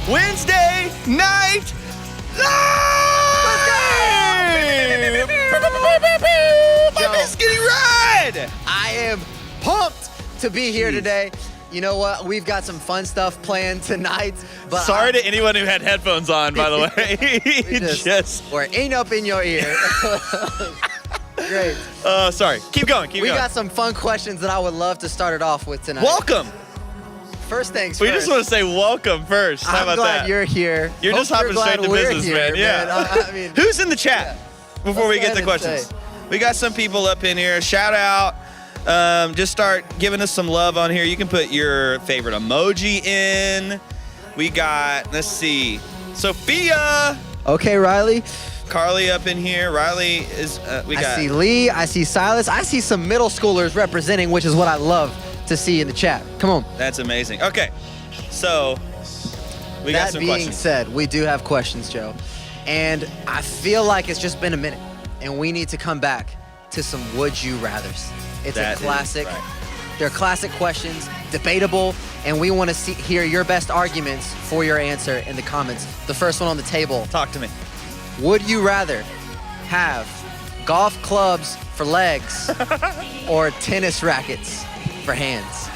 Wednesday Night Live! Let's get it right! I am pumped to be here today. You know what? We've got some fun stuff planned tonight. But Sorry to anyone who had headphones on, by the way. We're in up in your ear. Great. Sorry. Keep going. We got some fun questions that I would love to start it off with tonight. Welcome. First things We first. just want to say welcome first. How about I'm glad that? you're here. You're Hope just hopping glad straight to we're business, here, man. Yeah. I mean, Who's in the chat before we Let's get go to ahead and questions? say. We got some people up in here. Shout out. Just start giving us some love on here. You can put your favorite emoji in. We got, let's see, Sophia. Okay, Riley. Carly up in here. Riley is, we got. I see Lee. I see Silas. I see some middle schoolers representing, which is what I love to see in the chat. Come on. That's amazing. Okay, so we got That some being questions. said, we do have questions, Joe. And I feel like it's just been a minute, and we need to come back to some would you rathers. It's That a is classic. right. They're classic questions, debatable, and we want to hear your best arguments for your answer in the comments. The first one on the table. Talk to me. Would you rather have golf clubs for legs or tennis rackets for hands?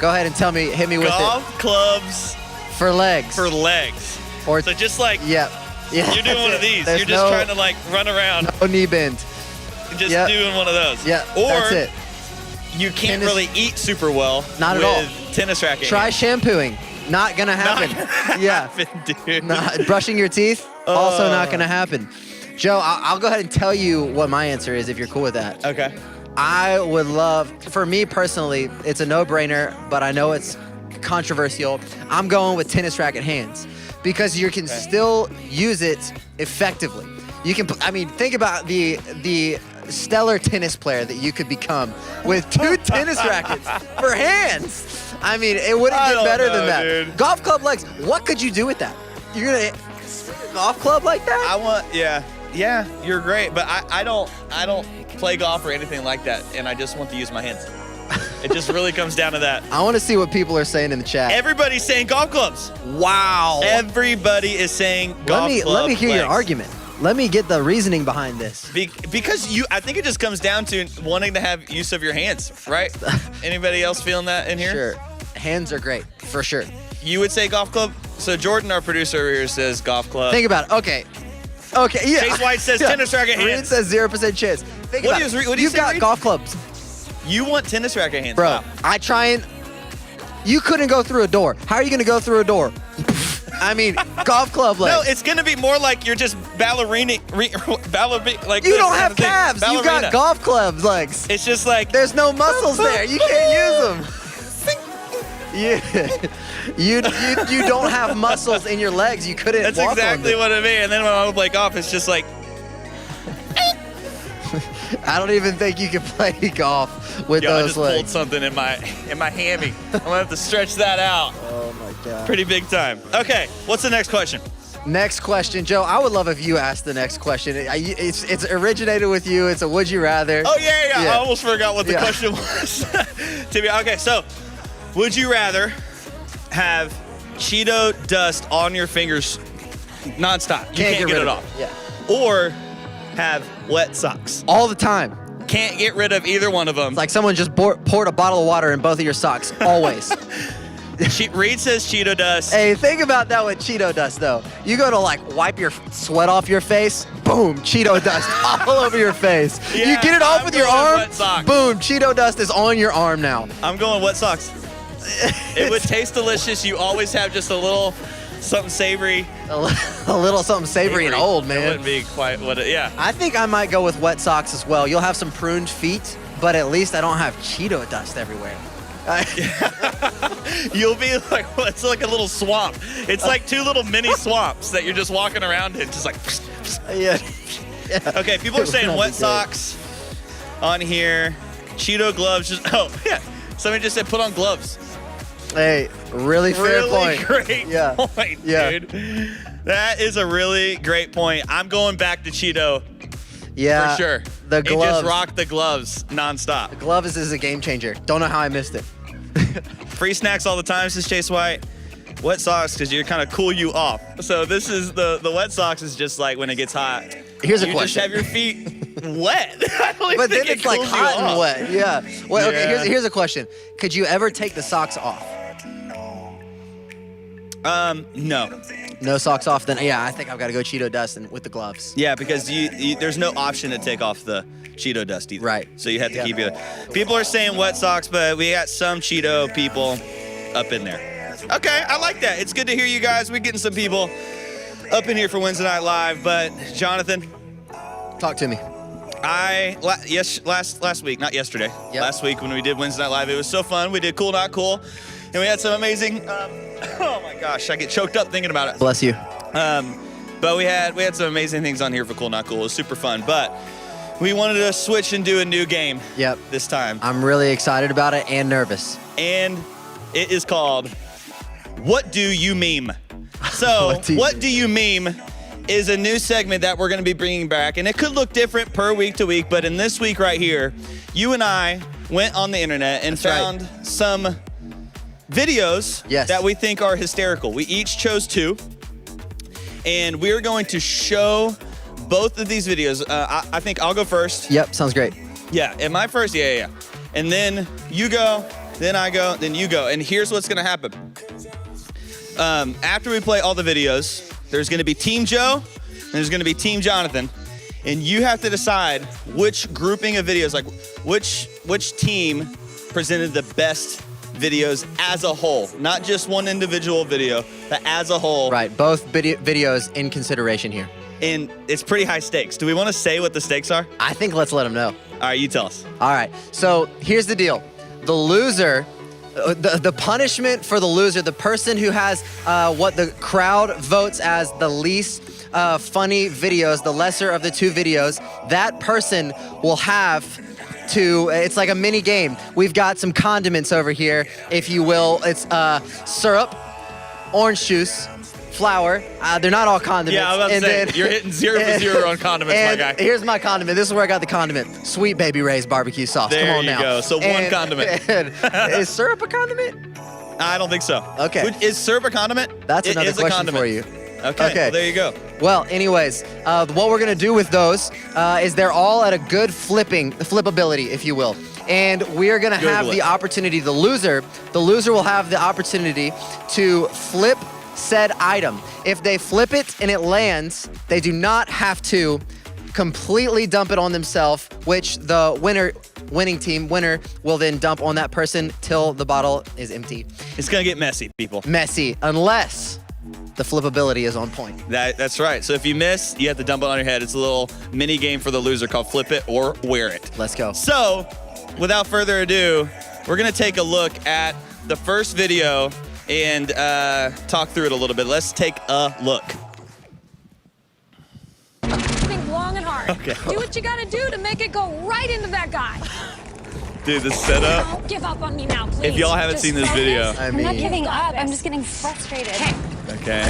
Go ahead and hit me with Golf clubs it. For legs. for legs. or So just like Yep. Yeah. you're doing one of these. There's You're just no- trying to like run around, no knee bend. just Yep. doing one of those. Yeah, Or that's it. you can't Tennis- really eat super well Not at with all. tennis racket. Try hands. shampooing. Not gonna happen. Yeah. dude. Brushing your teeth. Also not gonna happen. Joe, I'll go ahead and tell you what my answer is if you're cool with that. Okay. I would love, for me personally, it's a no-brainer, but I know it's controversial. I'm going with tennis racket hands because you can still use it effectively. You can, I mean, think about the stellar tennis player that you could become with 2 tennis rackets for hands. I mean, it wouldn't I get don't better know, than that. dude. Golf club legs, what could you do with that? You're gonna golf club like that? I want, yeah, you're great, but I don't play golf or anything like that, and I just want to use my hands. It just really comes down to that. I want to see what people are saying in the chat. Everybody's saying golf clubs. Wow. Everybody is saying golf Let me hear your legs. argument. Let me get the reasoning behind this. Because I think it just comes down to wanting to have use of your hands, right? Anybody else feeling that in here? Sure. Hands are great, for sure. You would say golf club? So Jordan, our producer over here, says golf club. Think about it. Okay, yeah. Chase White says tennis racket Reed hands. says 0% chance. Think What about is it. Reed- what do you You've say, got Reed? golf clubs. You want tennis racket hands, Bro, Wow. I try and... You couldn't go through a door. How are you going to go through a door? I mean, golf club legs. No, it's gonna be more like you're just ballerina, like you this don't kind have of thing. calves. You Ballerina. got golf club legs. It's just like There's no muscles there. You can't use them. Yeah. You don't have muscles in your legs. You couldn't that's walk exactly on them. what I mean. And then when I would play golf, it's just like I don't even think you can play golf with yo, I those just pulled legs. something in my hammy. I'm gonna have to stretch that out. Oh my god. Pretty big time. Okay, what's the next question? Next question, Joe. I would love if you asked the next question. It's originated with you. It's a would you rather. Oh yeah. Yeah. I almost forgot what the Yeah. question was. Okay, so would you rather have Cheeto dust on your fingers nonstop? You can't get it off. Yeah. Or have wet socks. All the time. Can't get rid of either one of them. It's like someone just poured a bottle of water in both of your socks. Always. Reed says Cheeto dust. Hey, think about that with Cheeto dust, though. You go to like wipe your sweat off your face, boom, Cheeto dust all over your face. Yeah, you get it off I'm with your going arm, wet socks. boom, Cheeto dust is on your arm now. I'm going wet socks. It would taste delicious. You always have just a little something savory. A little something savory and old, It man. wouldn't be quite what it, yeah. I think I might go with wet socks as well. You'll have some pruned feet, but at least I don't have Cheeto dust everywhere. You'll be like, it's like a little swamp. It's like 2 little mini swamps that you're just walking around in, just like. Yeah. Okay, people are saying That'd be wet great. socks on here. Cheeto gloves. Yeah. Somebody just said put on gloves. Hey, really fair Really point. great Yeah. point, Yeah. dude. That is a really great point. I'm going back to Cheeto Yeah. for sure. The And gloves. just rock the gloves nonstop. The gloves is a game changer. Don't know how I missed it. Free snacks all the time, says Chase White. Wet socks, because you're kind of cool you off. So this is the wet socks is just like when it gets hot. Here's a you question. just have your feet wet. I don't even But then think it it's like cools you hot and off. wet. Yeah. Well, okay. Yeah. Here's a question. Could you ever take the socks off? No. No socks off. Then yeah, I think I've got to go Cheeto dust and with the gloves. Yeah, because there's no option to take off the Cheeto dust either. Right. So you have to Yeah. keep it. People are saying wet socks, but we got some Cheeto people up in there. Okay, I like that. It's good to hear you guys. We're getting some people up in here for Wednesday Night Live. But Jonathan, Talk to me. last week, not yesterday. Yep. Last week when we did Wednesday Night Live, it was so fun. We did Cool Not Cool, and we had some amazing. Oh my gosh, I get choked up thinking about it. Bless you. But we had some amazing things on here for Cool Not Cool. It was super fun. But we wanted to switch and do a new game. Yep. This time, I'm really excited about it and nervous. and it is called What Do You Meme? So, What Do You Meme is a new segment that we're going to be bringing back, and it could look different per week to week, but in this week right here, you and I went on the internet and That's right. found some videos Yes. that we think are hysterical. We each chose 2, and we're going to show both of these videos. I think I'll go first. Yep. Sounds great. Yeah, am I first? Yeah. And then you go, then I go, then you go. And here's what's gonna happen. After we play all the videos, there's gonna be Team Joe, and there's gonna be Team Jonathan. And you have to decide which grouping of videos, like which team presented the best videos as a whole. Not just one individual video, but as a whole. Right. Both videos in consideration here. And it's pretty high stakes. Do we wanna say what the stakes are? I think let's let them know. All right, you tell us. All right. So here's the deal. The loser, the punishment for the loser, the person who has what the crowd votes as the least funny videos, the lesser of the 2 videos, that person will have to, it's like a mini game. We've got some condiments over here, if you will. It's syrup, orange juice, flour. They're not all condiments. Yeah, I was about to say, you're hitting 0 for 0 on condiments, my and guy. Here's my condiment. This is where I got the condiment. Sweet Baby Ray's barbecue sauce. There Come on you now. go. So one condiment. and is syrup a condiment? I don't think so. Okay. Is syrup a condiment? That's It another is a question condiment. for you. Okay. Well, there you go. Well, anyways, what we're gonna do with those is they're all at a good flippability, if you will. And we're gonna have Google the it. opportunity, the loser will have the opportunity to flip said item. If they flip it and it lands, they do not have to completely dump it on themselves, which the winning team will then dump on that person till the bottle is empty. It's gonna get messy, people. Messy, unless the flippability is on point. That's right. So if you miss, you have to dump it on your head. It's a little mini game for the loser called Flip It or Wear It. Let's go. So, without further ado, we're gonna take a look at the first video and talk through it a little bit. Let's take a look. Think long and hard. Okay. Do what you gotta do to make it go right into that guy. Dude, the setup. Don't give up on me now, please. If y'all haven't Just seen this focus. video. I I'm not mean, giving got up. this. I'm just getting frustrated. Okay.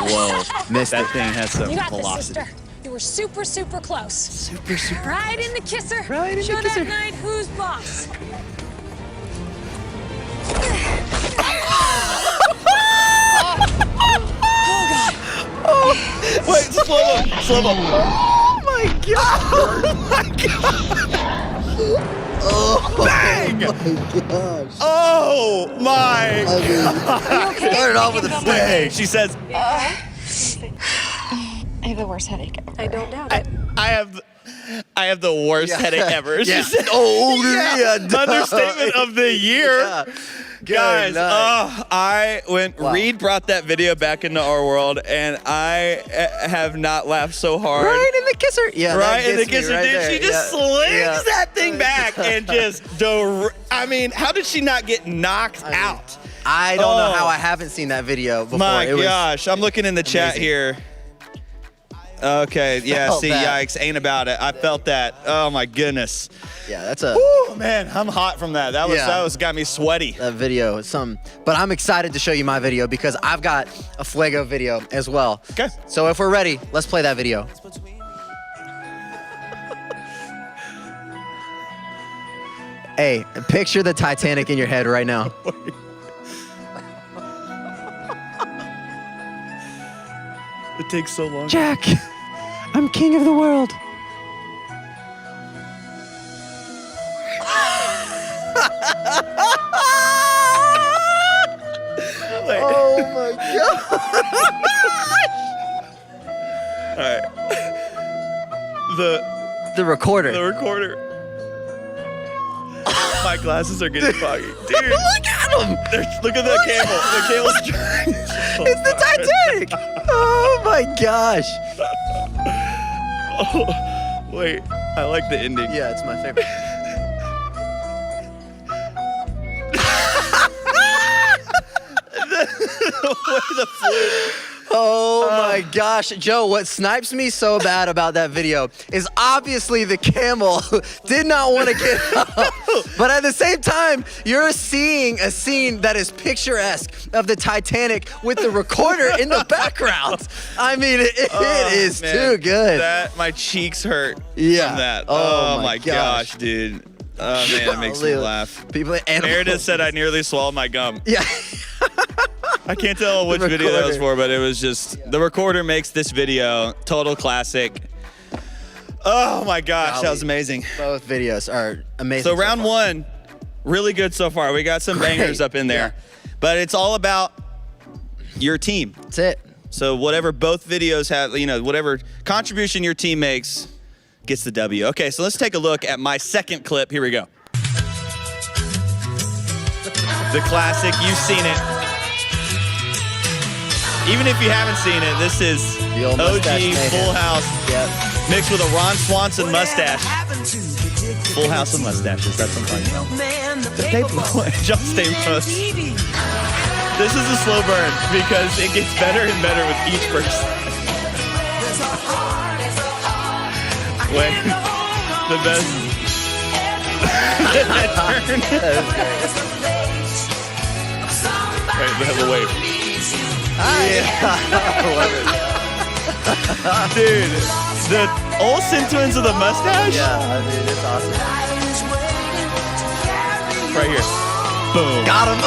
Whoa. missed That it. thing has some You got this, velocity. sister. You were super, super close. Super. Right in the kisser. Right in the Show kisser. that night who's boss. Wait, slow mo. Slow mo. Oh my god! Bang! Oh my God. Started off with a Bang. bang. She says, I have the worst headache ever. I don't doubt it. I have the worst headache ever. She Yeah. said, Oh, yeah, understatement of the year. Yeah. Guys, Good night. when Reed brought that video back into our world, and I have not laughed so hard. Right in the kisser. Yeah, Right that in the gets kisser, me right dude. there. She just Yeah. slings Yeah. that thing back and just I mean, how did she not get knocked out? I don't know Oh. how I haven't seen that video before. My It was- gosh, I'm looking in the chat amazing. here. Okay, yeah, Felt see, that. yikes, ain't about it. I felt that. Oh my goodness. Yeah, that's a Woo, man, I'm hot from that. That Yeah. was got me sweaty. that video. Is some, but I'm excited to show you my video because I've got a Fuego video as well. Okay. So if we're ready, let's play that video. Hey, picture the Titanic in your head right now. It takes so long. Jack, I'm king of the world. Wait. Oh my god. All right. The recorder. The recorder. My glasses are getting foggy. Dude, Look at him. look at the camel. The camel's trying. It's the Titanic. Oh my gosh. Oh, wait, I like the ending. Yeah, it's my favorite. The flute. Oh my gosh. Joe, what snipes me so bad about that video is obviously the camel did not want to get up. But at the same time, you're seeing a scene that is picturesque of the Titanic with the recorder in the background. I mean, it is Man, too good. That my cheeks hurt Yeah. from that. Oh Oh, my my gosh, dude. Oh man, it makes me Golly. laugh. People, animals. Meredith said I nearly swallowed my gum. Yeah. I can't tell which video that was recorder. for, but it was just the recorder makes this video total classic. Oh my gosh, that was amazing. Both videos are amazing. So round far. one, really good so far. We got some Great. bangers up in there, but it's all about your team. That's it. So whatever both videos have, whatever contribution your team makes gets the W. Okay, so let's take a look at my second clip. Here we go. The classic, you've seen it. Even if you haven't seen it, this is The old OG mustache mayhem. Full House Yep. mixed with a Ron Swanson mustache. Full House of mustaches, that's what I'm talking about. John Stamos. This is a slow burn because it gets better and better with each person. Wait, the best. That turn. Wait, they have a wave. Dude, the Olsen twins with the mustache? Yeah, I mean, it's awesome. Right here. Boom. Got him.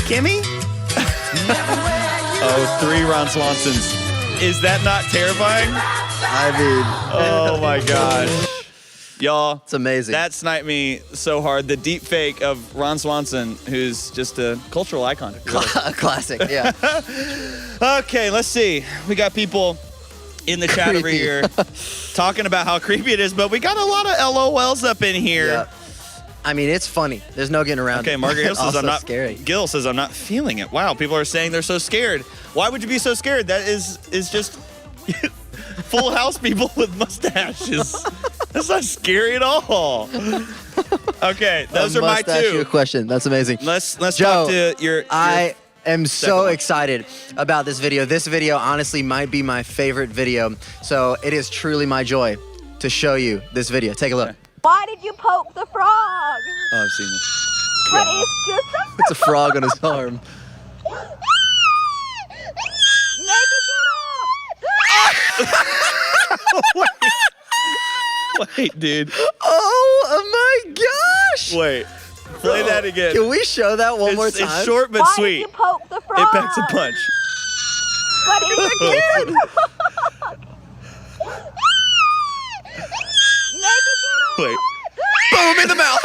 Kimmy? Oh, 3 Ron Swansons. Is that not terrifying? I mean, Oh my gosh. Y'all, it's amazing. that sniped me so hard. The deep fake of Ron Swanson, who's just a cultural icon. really. a classic. Yeah. Okay, let's see. We got people in the chat over Creepy. here talking about how creepy it is, but we got a lot of LOLs up in here. Yeah. I mean, it's funny. There's no getting around. Okay, it. Margaret Hill says Also I'm not scary. Gil says I'm not feeling it. Wow, people are saying they're so scared. Why would you be so scared? That is just Full House people with mustaches. That's not scary at all. Okay, those are my Mustachio two. question. That's amazing. Let's Joe, talk to your I am second so one. excited about this video. This video honestly might be my favorite video. So it is truly my joy to show you this video. Take a look. Okay. Why did you poke the frog? Oh, I've seen this. But it's just a It's a frog on his arm. Maybe get off. Wait, dude. Oh my gosh! Wait. Play that again. Can we show that one more It's time? short but Why sweet. did you poke the frog? It packs a punch. But it's just a Maybe get off. Wait. Boom in the mouth.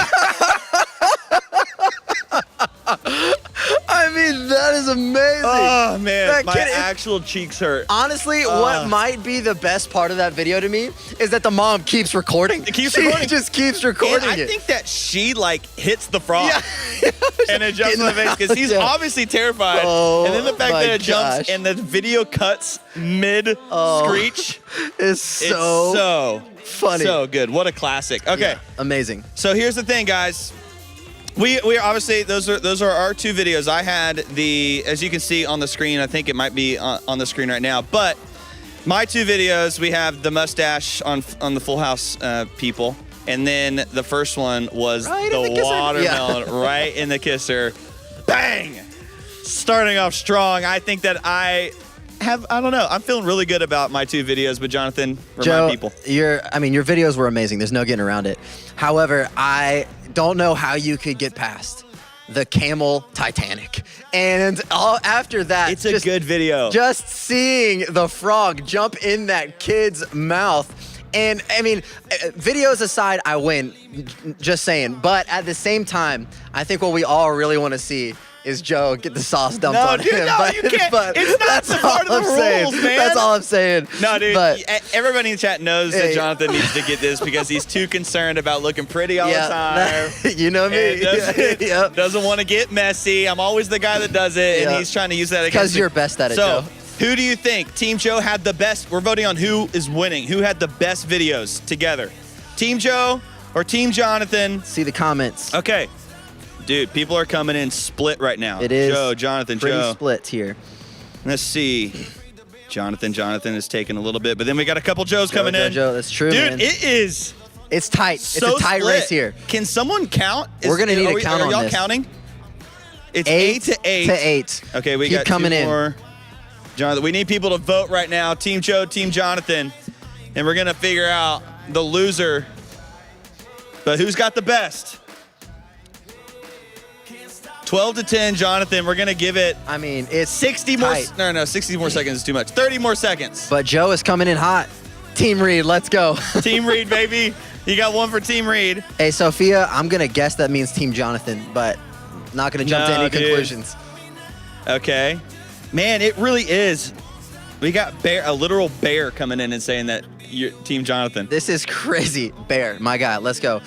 I mean, that is amazing. Oh man, That my kid is- actual cheeks hurt. Honestly, what might be the best part of that video to me is that the mom keeps recording. It keeps she recording. just keeps And recording I it. think that she like hits the frog. Yeah. And it jumps in the face because he's Yeah. obviously terrified. Oh, and then the fact my that it jumps gosh. and the video cuts mid screech. It's It's so, so funny. So good. What a classic. Okay. Yeah, amazing. So here's the thing, guys. We obviously those are our two videos. I had the, as you can see on the screen, I think it might be on the screen right now, but my two videos, we have the mustache on the Full House people, and then the first one was Right in the the kisser. watermelon right in the kisser. Bang! Starting off strong. I think that I don't know. I'm feeling really good about my two videos, but Jonathan, remind Joe, people. your videos were amazing. There's no getting around it. However, I don't know how you could get past the camel Titanic. And after that, It's a good video. Just seeing the frog jump in that kid's mouth. And I mean, videos aside, I win, just saying. But at the same time, I think what we all really want to see is Joe get the sauce dumped No, on dude, him. no, you can't. It's not that's the part all of the I'm saying. rules, man. That's all I'm saying. No, dude. But Everybody in the chat knows that Hey. Jonathan needs to get this because he's too concerned about looking pretty all the time. you know me. And doesn't, Yep. doesn't want to get messy. I'm always the guy that does it, and Yep. he's trying to use that against Because me. you're best at it, So, Joe. who do you think Team Joe had the best? We're voting on who is winning. Who had the best videos together? Team Joe or Team Jonathan? See the comments. Okay. Dude, people are coming in split right now. It is Joe, Jonathan, pretty Joe. split here. Let's see. Jonathan is taking a little bit, but then we got a couple Joes coming in. Joe, that's true, Dude, man. it is It's tight. so it's a tight split. race here. Can someone count? We're gonna need are a we- count Are on y'all this. counting? It's 8 to 8. To 8. Okay, we Keep got coming two in. more. Jonathan, we need people to vote right now. Team Joe, Team Jonathan. And we're gonna figure out the loser. But who's got the best? 12 to 10, Jonathan. We're gonna give it I mean, it's 60 more. tight. No, 60 more seconds is too much. 30 more seconds. But Joe is coming in hot. Team Reed, let's go. Team Reed, baby. You got one for Team Reed. Hey, Sophia, I'm going to guess that means Team Jonathan, but not going to jump to No, any dude. conclusions. Okay. Man, it really is. We got a literal bear coming in and saying that you're Team Jonathan. This is crazy. Bear, my guy, let's go.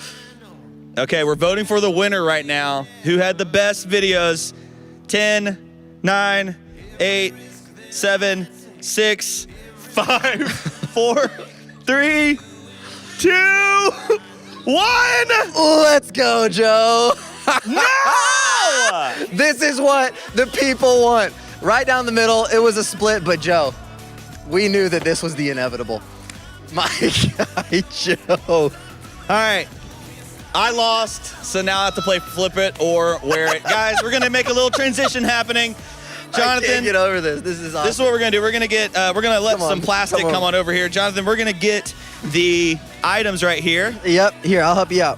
Okay, we're voting for the winner right now. Who had the best videos? 10, 9, 8, 7, 6, 5, 4, 3, 2, 1. Let's go, Joe. No! This is what the people want. Right down the middle, it was a split, but Joe, we knew that this was the inevitable. My guy, Joe. All right. I lost, so now I have to play flip it or wear it. Guys, we're gonna make a little transition happening. I can't Jonathan, get over this. This is awesome. this is what we're gonna do. We're gonna let Come on, some plastic come on. come on over here. Jonathan, we're gonna get the items right here. Yep, here, I'll help you out.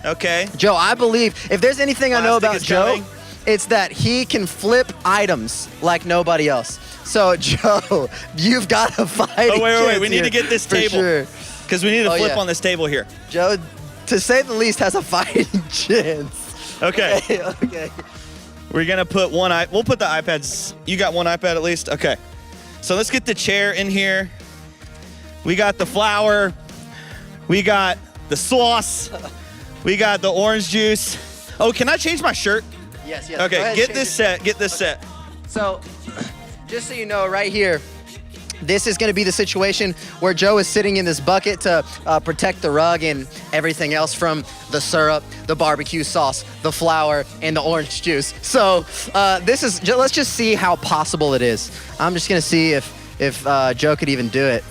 Okay. Joe, I believe if there's anything I know Plastic about is Joe, coming. it's that he can flip items like nobody else. So, Joe, you've got a fight. Oh, wait. We need to get this for table. Sure. Because we need to Oh, flip yeah. on this table here. Joe, to say the least, has a fighting chance. Okay. Okay. We're gonna put we'll put the iPads. You got one iPad at least? Okay. So let's get the chair in here. We got the flour. We got the sauce. We got the orange juice. Oh, can I change my shirt? Yes. Go Okay, ahead, get change this it. set. Get this set. So, just so you know, right here, this is going to be the situation where Joe is sitting in this bucket to protect the rug and everything else from the syrup, the barbecue sauce, the flour, and the orange juice. So let's just see how possible it is. I'm just going to see if Joe could even do it.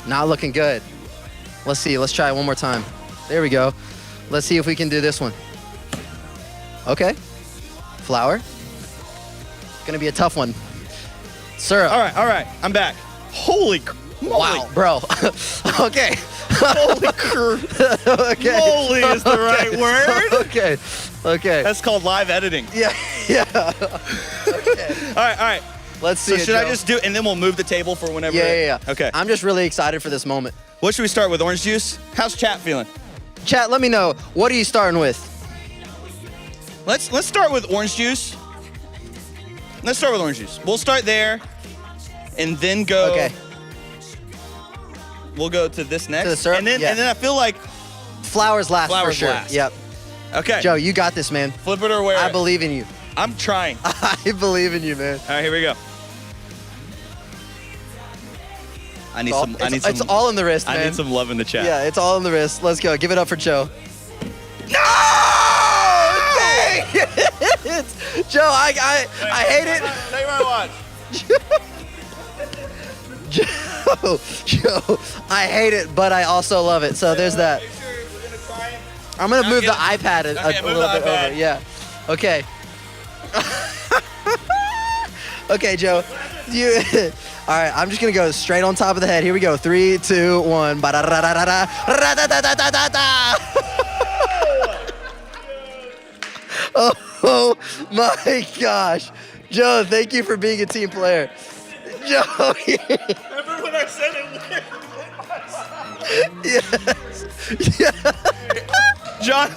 Not looking good. Let's see. Let's try it one more time. There we go. Let's see if we can do this one. Okay. Flour. Gonna be a tough one. Syrup. All right. I'm back. Holy moly. Wow, bro. Okay. Holy crap. Okay. Moly is the right word. Okay. That's called live editing. Yeah. Okay. All right. Let's see. So it, should I Joe. just do it and then we'll move the table for whenever? Yeah. Okay. I'm just really excited for this moment. What should we start with? Orange juice? How's chat feeling? Chat, let me know. What are you starting with? Let's start with orange juice. Let's start with orange juice. We'll start there, and then go. Okay. We'll go to this next. To the syrup? And then Yeah. I feel like Flowers last Flowers for sure. last. Yep. okay. Joe, you got this, man. Flip it or wear I it. believe in you. I'm trying. All I believe in you, man. right, here we go. I need some. It's all in the wrist, man. I need some love in the chat. Yeah, it's all in the wrist. Let's go. Give it up for Joe. No! Dang it! Joe, I hate it. Take my watch. Joe, I hate it, but I also love it. So there's that. Make sure we're gonna try it. I'm gonna move the get it. iPad Okay, a move little the bit iPad. over. Yeah. Okay. Okay, Joe. You. All right. I'm just gonna go straight on top of the head. Here we go. 3, 2, 1. Ba-da-da-da-da-da. Ra-da-da-da-da-da-da. Oh my gosh. Joe, thank you for being a team player. Joe. Remember when I said it? Yes. Yeah. John.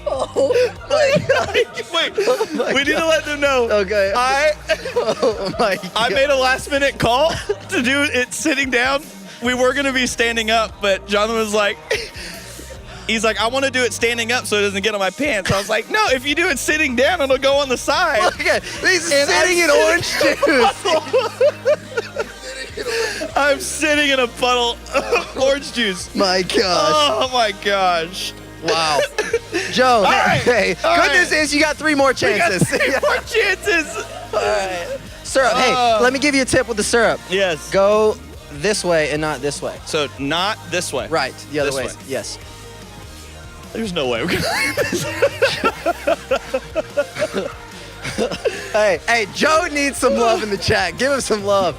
Oh my god. Wait, my we need to let them know. Okay. Oh my god. I made a last minute call to do it sitting down. We were gonna be standing up, but Jonathan was like, he's like, I want to do it standing up so it doesn't get on my pants. I was like, no, if you do it sitting down, it'll go on the side. Okay. He's And sitting in I'm orange juice. I'm sitting in a puddle of orange juice. My gosh. Oh my gosh. Wow. Joe, right, hey, all goodness right. is you got 3 more We got chances. 3 more chances. All right. Syrup. Hey, let me give you a tip with the syrup. Yes. Go this way and not this way. So not this way. Right. The other This way. way. Yes. There's no way. Hey, Joe needs some love in the chat. Give him some love.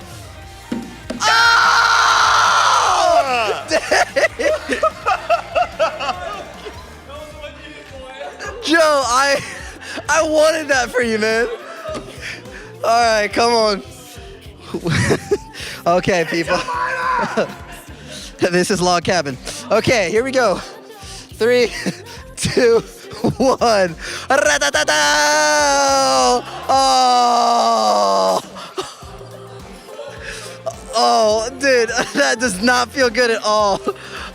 Joe, I wanted that for you, man. All right, come on. Okay, people. This is Log Cabin. Okay, here we go. 3, 2, 1. Ra-da-da-da! Oh! Oh, dude, that does not feel good at all.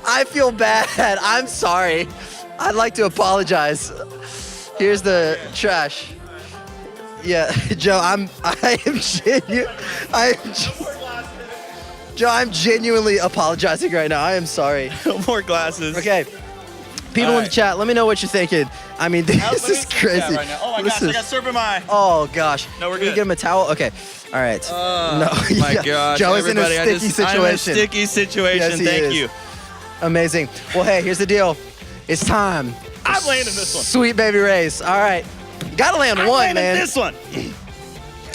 I feel bad. I'm sorry. I'd like to apologize. Here's the trash. Yeah, Joe, Joe, I'm genuinely apologizing right now. I am sorry. No more glasses. Okay. People All in the right. chat, let me know what you're thinking. I mean, this is crazy. Right now. Oh my This gosh, I is- got syrup in my eye. Oh gosh. No, we're Can you good. give him a towel? Okay. All right. Oh no. my Yeah. gosh. Joe is in a Everybody, sticky I'm in a situation. sticky situation. Yes, he Thank is. you. Amazing. Well, hey, here's the deal. It's time. I'm landing this one. Sweet baby race. All right. You gotta land I'm one, landing man. this one.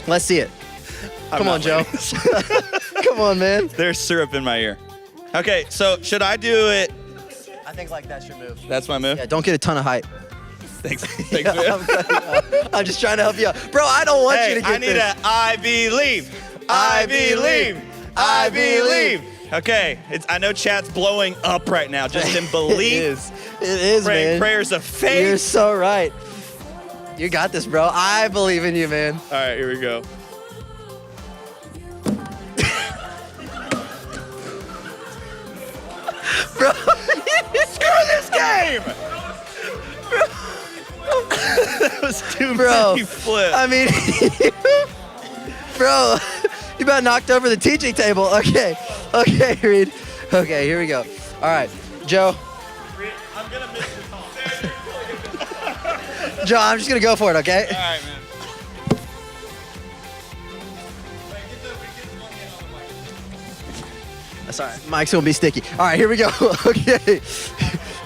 Let's see it. I'm Come not on, Joe. landing this one. Come on, man. There's syrup in my ear. Okay, so should I do it? I think like that's your move. That's my move. Yeah, don't get a ton of hype. Thanks. Thanks, Yeah, man. I'm just trying to help you out. Bro, I don't want you Hey, to get I need this. a I believe. I believe. I believe. Okay, I know chat's blowing up right now. Just in It belief. is. It is, Praying man. prayers of faith. You're so right. You got this, bro. I believe in you, man. All right, here we go. Bro, Screw this game! That was too Bro, many flips. I mean, bro, you about knocked over the teaching table. Okay, Reed. Okay, here we go. All right, Joe. I'm gonna miss the call. Joe, I'm just gonna go for it. Okay. All right, man. That's all right. Mike's gonna be sticky. All right, here we go. Okay.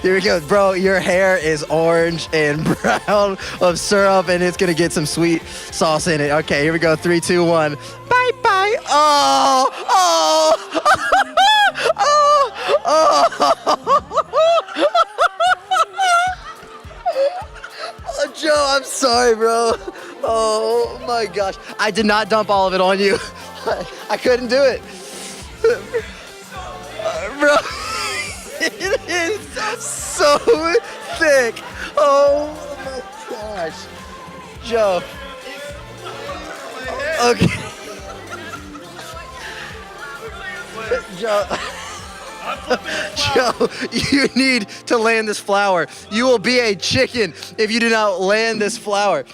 Here we go, bro. Your hair is orange and brown of syrup, and it's gonna get some sweet sauce in it. Okay, here we go. 3, 2, 1. Bye, bye. Oh, oh, oh. Joe, I'm sorry, bro. Oh my gosh, I did not dump all of it on you. I couldn't do it. Bro, it is so thick. Oh my gosh. Joe. Okay. Joe. Joe, you need to land this flower. You will be a chicken if you do not land this flower.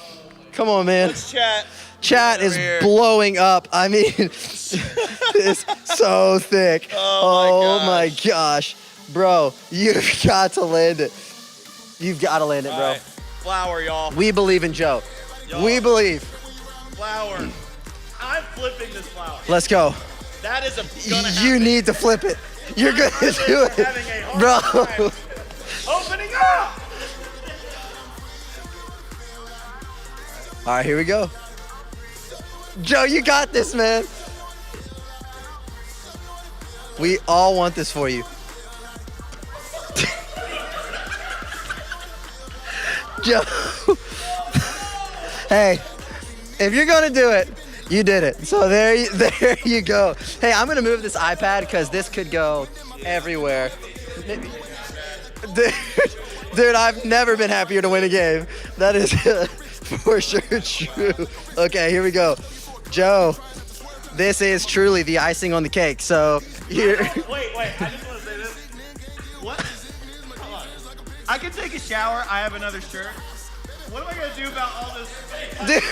Come on, man. Let's chat. Chat is Over here. blowing up. I mean, it's so thick. Oh my my gosh. Bro, you've got to land it. You've got to land it, All bro. right. Flower, y'all. We believe in Joe. Y'all. We believe. Flower. I'm flipping this flower. Let's go. That is gonna You happen. need to flip it. You're going to do it. Having a hard Bro. time opening up. All right, here we go. Joe, you got this, man. We all want this for you. Joe. Hey, if you're gonna do it, you did it. So there you go. Hey, I'm gonna move this iPad because this could go everywhere. Dude, I've never been happier to win a game. That is for sure true. Okay, here we go. Joe, this is truly the icing on the cake. So here. Wait, I just want to say this. What? Hold on. I can take a shower. I have another shirt. What am I going to do about all this? Dude,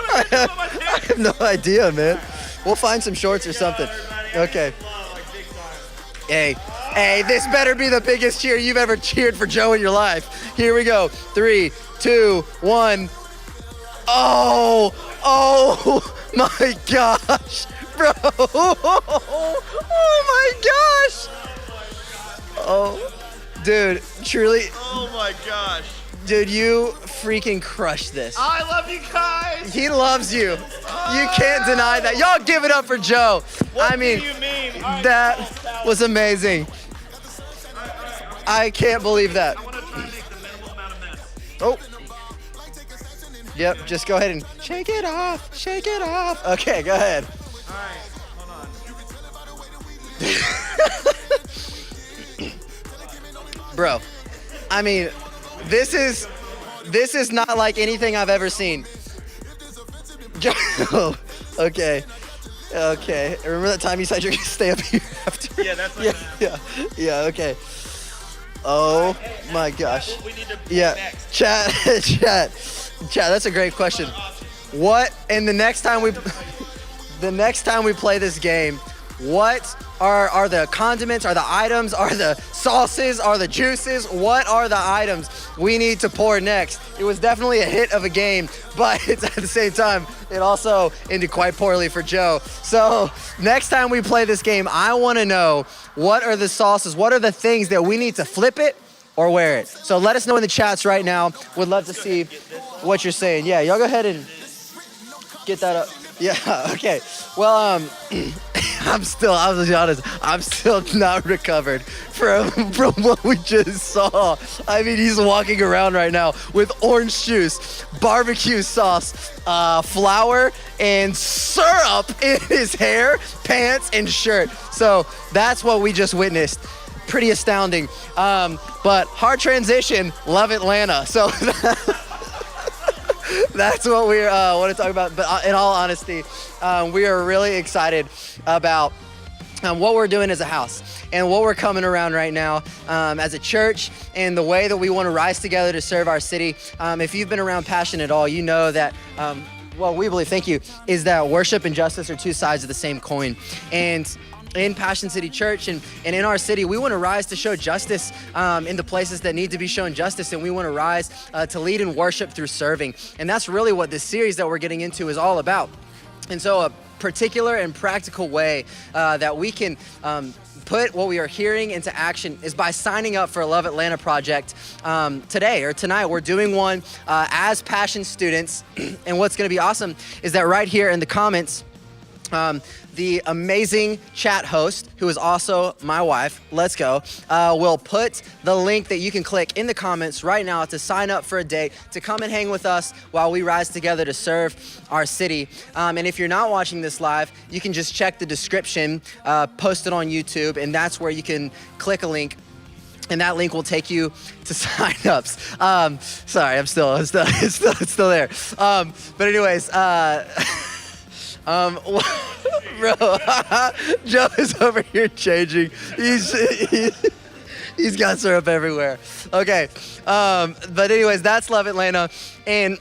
I have no idea, man. We'll find some shorts or something. Okay. Hey, this better be the biggest cheer you've ever cheered for Joe in your life. Here we go. 3, 2, 1. Oh my gosh, bro. Oh my gosh. Oh, dude, truly. Oh my gosh. Dude, you freaking crushed this. I love you guys. He loves you. You can't deny that. Y'all give it up for Joe. What I mean, do you mean? All right, that was amazing. I can't believe that. I want to try and make the minimal amount of mess. Oh. Yep, just go ahead and shake it off. Shake it off. Okay, go ahead. All right, hold on. Bro, I mean, this is not like anything I've ever seen. Joe, okay. Remember that time you said you're gonna stay up here after? Yeah, that's what's gonna happen. Yeah, okay. Oh my gosh. We need to Yeah, next. chat, that's a great question. What, and the next time we play this game, what are the condiments, are the items, are the sauces, are the juices? What are the items we need to pour next? It was definitely a hit of a game, but it's at the same time, it also ended quite poorly for Joe. So next time we play this game, I want to know what are the sauces, what are the things that we need to flip it or wear it. So let us know in the chats right now. Would love to see what you're saying. Yeah, y'all go ahead and get that up. Yeah, okay. Well, I'll be honest, I'm still not recovered from what we just saw. I mean, he's walking around right now with orange juice, barbecue sauce, flour, and syrup in his hair, pants, and shirt. So that's what we just witnessed. Pretty astounding. But hard transition, love Atlanta. So that's what we want to talk about. But in all honesty, we are really excited about what we're doing as a house and what we're coming around right now as a church and the way that we want to rise together to serve our city. If you've been around Passion at all, you know that we believe, thank you, is that worship and justice are two sides of the same coin. And in Passion City Church and in our city, we want to rise to show justice in the places that need to be shown justice, and we want to rise to lead in worship through serving. And that's really what this series that we're getting into is all about. And so a particular and practical way that we can put what we are hearing into action is by signing up for a Love Atlanta project today or tonight. We're doing one as Passion students. And what's going to be awesome is that right here in the comments, the amazing chat host, who is also my wife, Let's Go, will put the link that you can click in the comments right now to sign up for a date, to come and hang with us while we rise together to serve our city. And if you're not watching this live, you can just check the description posted on YouTube, and that's where you can click a link. And that link will take you to signups. Sorry, it's still there. But anyways, bro, Joe is over here changing. He's got syrup everywhere. Okay, but anyways, that's Love Atlanta. And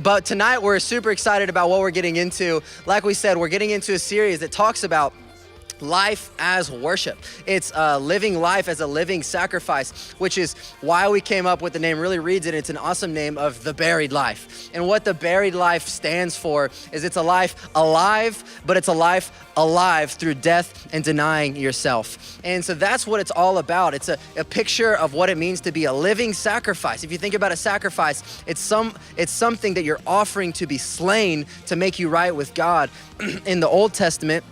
but tonight we're super excited about what we're getting into. Like we said, we're getting into a series that talks about life as worship. It's living life as a living sacrifice, which is why we came up with the name. Really reads it. It's an awesome name of The Buried Life. And what The Buried Life stands for is it's a life alive, but it's a life alive through death and denying yourself. And so that's what it's all about. It's a picture of what it means to be a living sacrifice. If you think about a sacrifice, it's something that you're offering to be slain to make you right with God. In the Old Testament,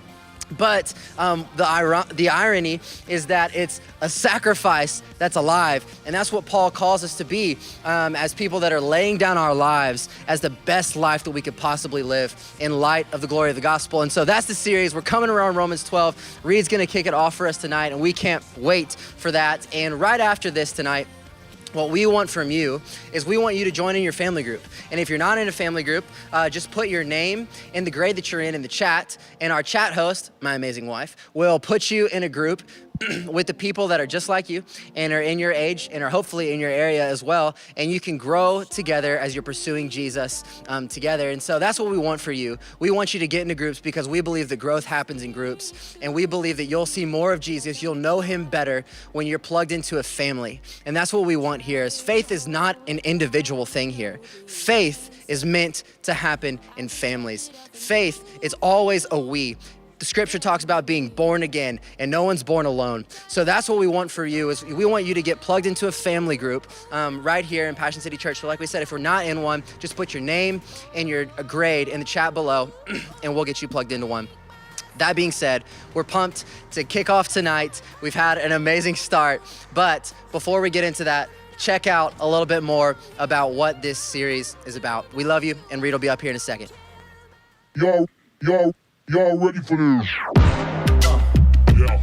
But the irony is that it's a sacrifice that's alive. And that's what Paul calls us to be as people that are laying down our lives as the best life that we could possibly live in light of the glory of the gospel. And so that's the series. We're coming around Romans 12. Reed's going to kick it off for us tonight, and we can't wait for that. And right after this tonight, what we want from you is we want you to join in your family group. And if you're not in a family group, just put your name and the grade that you're in the chat. And our chat host, my amazing wife, will put you in a group with the people that are just like you and are in your age and are hopefully in your area as well. And you can grow together as you're pursuing Jesus together. And so that's what we want for you. We want you to get into groups because we believe that growth happens in groups. And we believe that you'll see more of Jesus. You'll know him better when you're plugged into a family. And that's what we want here. Is faith is not an individual thing here. Faith is meant to happen in families. Faith is always a we. The scripture talks about being born again, and no one's born alone. So that's what we want for you, is we want you to get plugged into a family group right here in Passion City Church. So like we said, if we're not in one, just put your name and your grade in the chat below, and we'll get you plugged into one. That being said, we're pumped to kick off tonight. We've had an amazing start, but before we get into that, check out a little bit more about what this series is about. We love you, and Reed will be up here in a second. Y'all ready for this? Yeah.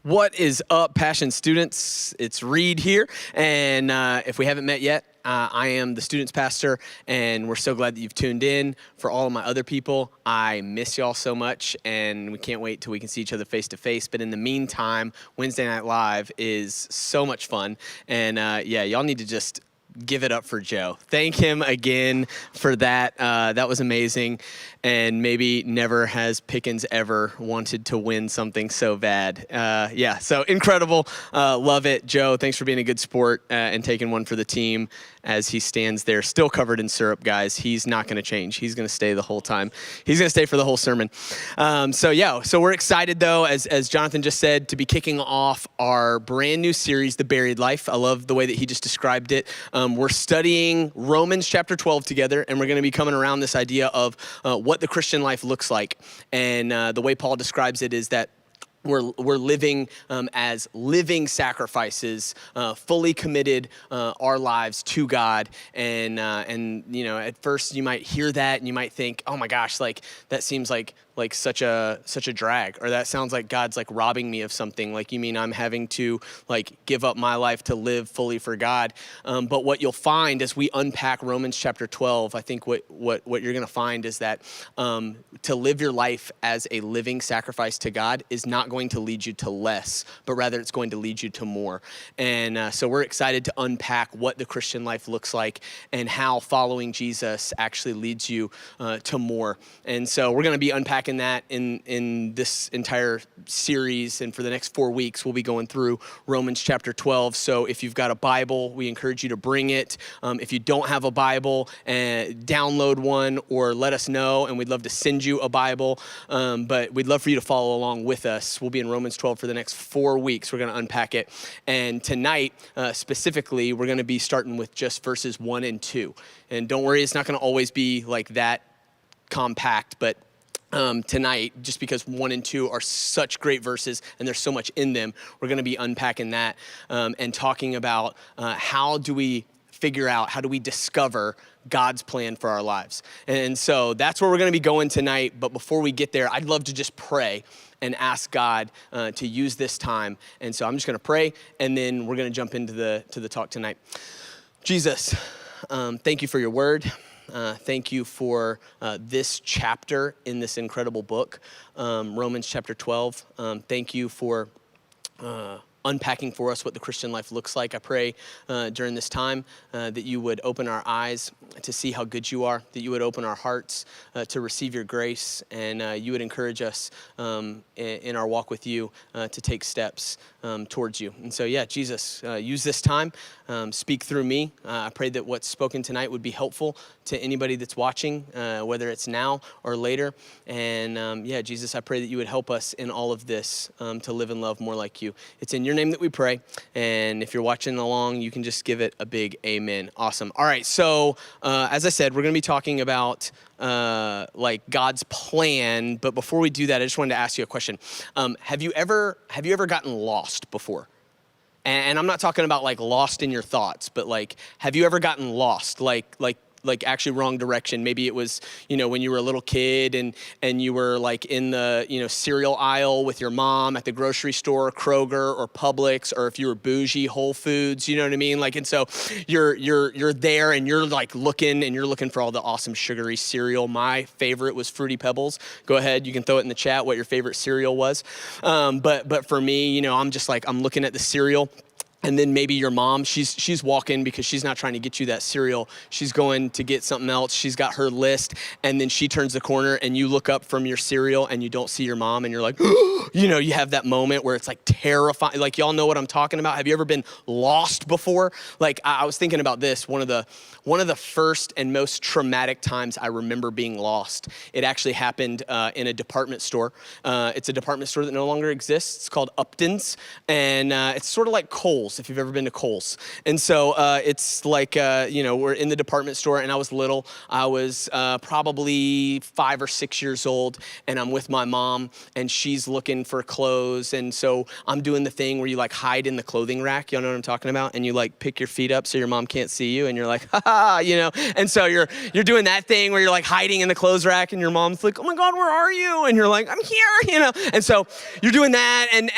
What is up, Passion students? It's Reed here, and if we haven't met yet, I am the students pastor, and we're so glad that you've tuned in. For all of my other people, I miss y'all so much, and we can't wait till we can see each other face to face. But in the meantime, Wednesday Night Live is so much fun, and yeah, y'all need to just give it up for Joe. Thank him again for that. That was amazing. And maybe never has Pickens ever wanted to win something so bad. Yeah, so incredible. Love it. Joe, thanks for being a good sport and taking one for the team as he stands there still covered in syrup, guys. He's not going to change. He's going to stay the whole time. He's going to stay for the whole sermon. So we're excited, though, as Jonathan just said, to be kicking off our brand new series, The Buried Life. I love the way that he just described it. We're studying Romans chapter 12 together, and we're going to be coming around this idea of what the Christian life looks like. And the way Paul describes it is that we're living as living sacrifices, fully committed our lives to God. And you know, at first you might hear that and you might think, oh my gosh, like that seems like such a drag, or that sounds like God's like robbing me of something. Like, you mean I'm having to like give up my life to live fully for God? But what you'll find as we unpack Romans chapter 12, I think what you're gonna find is that to live your life as a living sacrifice to God is not going to lead you to less, but rather it's going to lead you to more. And so we're excited to unpack what the Christian life looks like and how following Jesus actually leads you to more. And so we're gonna be unpacking that in this entire series, and for the next 4 weeks we'll be going through Romans chapter 12. So if you've got a Bible, we encourage you to bring it. If you don't have a Bible, download one or let us know, and we'd love to send you a Bible. But we'd love for you to follow along with us. We'll be in Romans 12 for the next 4 weeks. We're going to unpack it, and tonight specifically we're going to be starting with just verses 1 and 2. And don't worry, it's not going to always be like that compact, but tonight, just because 1 and 2 are such great verses and there's so much in them, we're going to be unpacking that and talking about how do we discover God's plan for our lives. And so that's where we're going to be going tonight. But before we get there, I'd love to just pray and ask God to use this time. And so I'm just going to pray, and then we're going to jump into the talk tonight. Jesus, thank you for your word. Thank you for this chapter in this incredible book, Romans chapter 12. Thank you for unpacking for us what the Christian life looks like. I pray during this time that you would open our eyes to see how good you are, that you would open our hearts to receive your grace, and you would encourage us in our walk with you to take steps towards you. And so, yeah, Jesus, use this time, speak through me. I pray that what's spoken tonight would be helpful to anybody that's watching, whether it's now or later. And yeah, Jesus, I pray that you would help us in all of this to live and love more like you. It's in your name that we pray. And if you're watching along, you can just give it a big amen. Awesome. All right. So as I said, we're going to be talking about like God's plan. But before we do that, I just wanted to ask you a question. Have you ever gotten lost before? And I'm not talking about like lost in your thoughts, but like, have you ever gotten lost? Like actually wrong direction. Maybe it was, when you were a little kid and you were like in the, cereal aisle with your mom at the grocery store, Kroger or Publix, or if you were bougie, Whole Foods, you know what I mean? Like, and so you're there and you're like looking for all the awesome sugary cereal. My favorite was Fruity Pebbles. Go ahead. You can throw it in the chat what your favorite cereal was. But for me, I'm just like, I'm looking at the cereal. And then maybe your mom, she's walking because she's not trying to get you that cereal. She's going to get something else. She's got her list. And then she turns the corner and you look up from your cereal and you don't see your mom and you're like, you have that moment where it's like terrifying. Like, y'all know what I'm talking about. Have you ever been lost before? Like, I was thinking about this. One of the first and most traumatic times I remember being lost. It actually happened in a department store. It's a department store that no longer exists. It's called Upton's. And it's sort of like Kohl's, if you've ever been to Kohl's. And so it's like, we're in the department store and I was little. I was probably 5 or 6 years old and I'm with my mom and she's looking for clothes. And so I'm doing the thing where you like hide in the clothing rack. Y'all know what I'm talking about? And you like pick your feet up so your mom can't see you and you're like, ha ha, And so you're doing that thing where you're like hiding in the clothes rack and your mom's like, oh my God, where are you? And you're like, I'm here, And so you're doing that and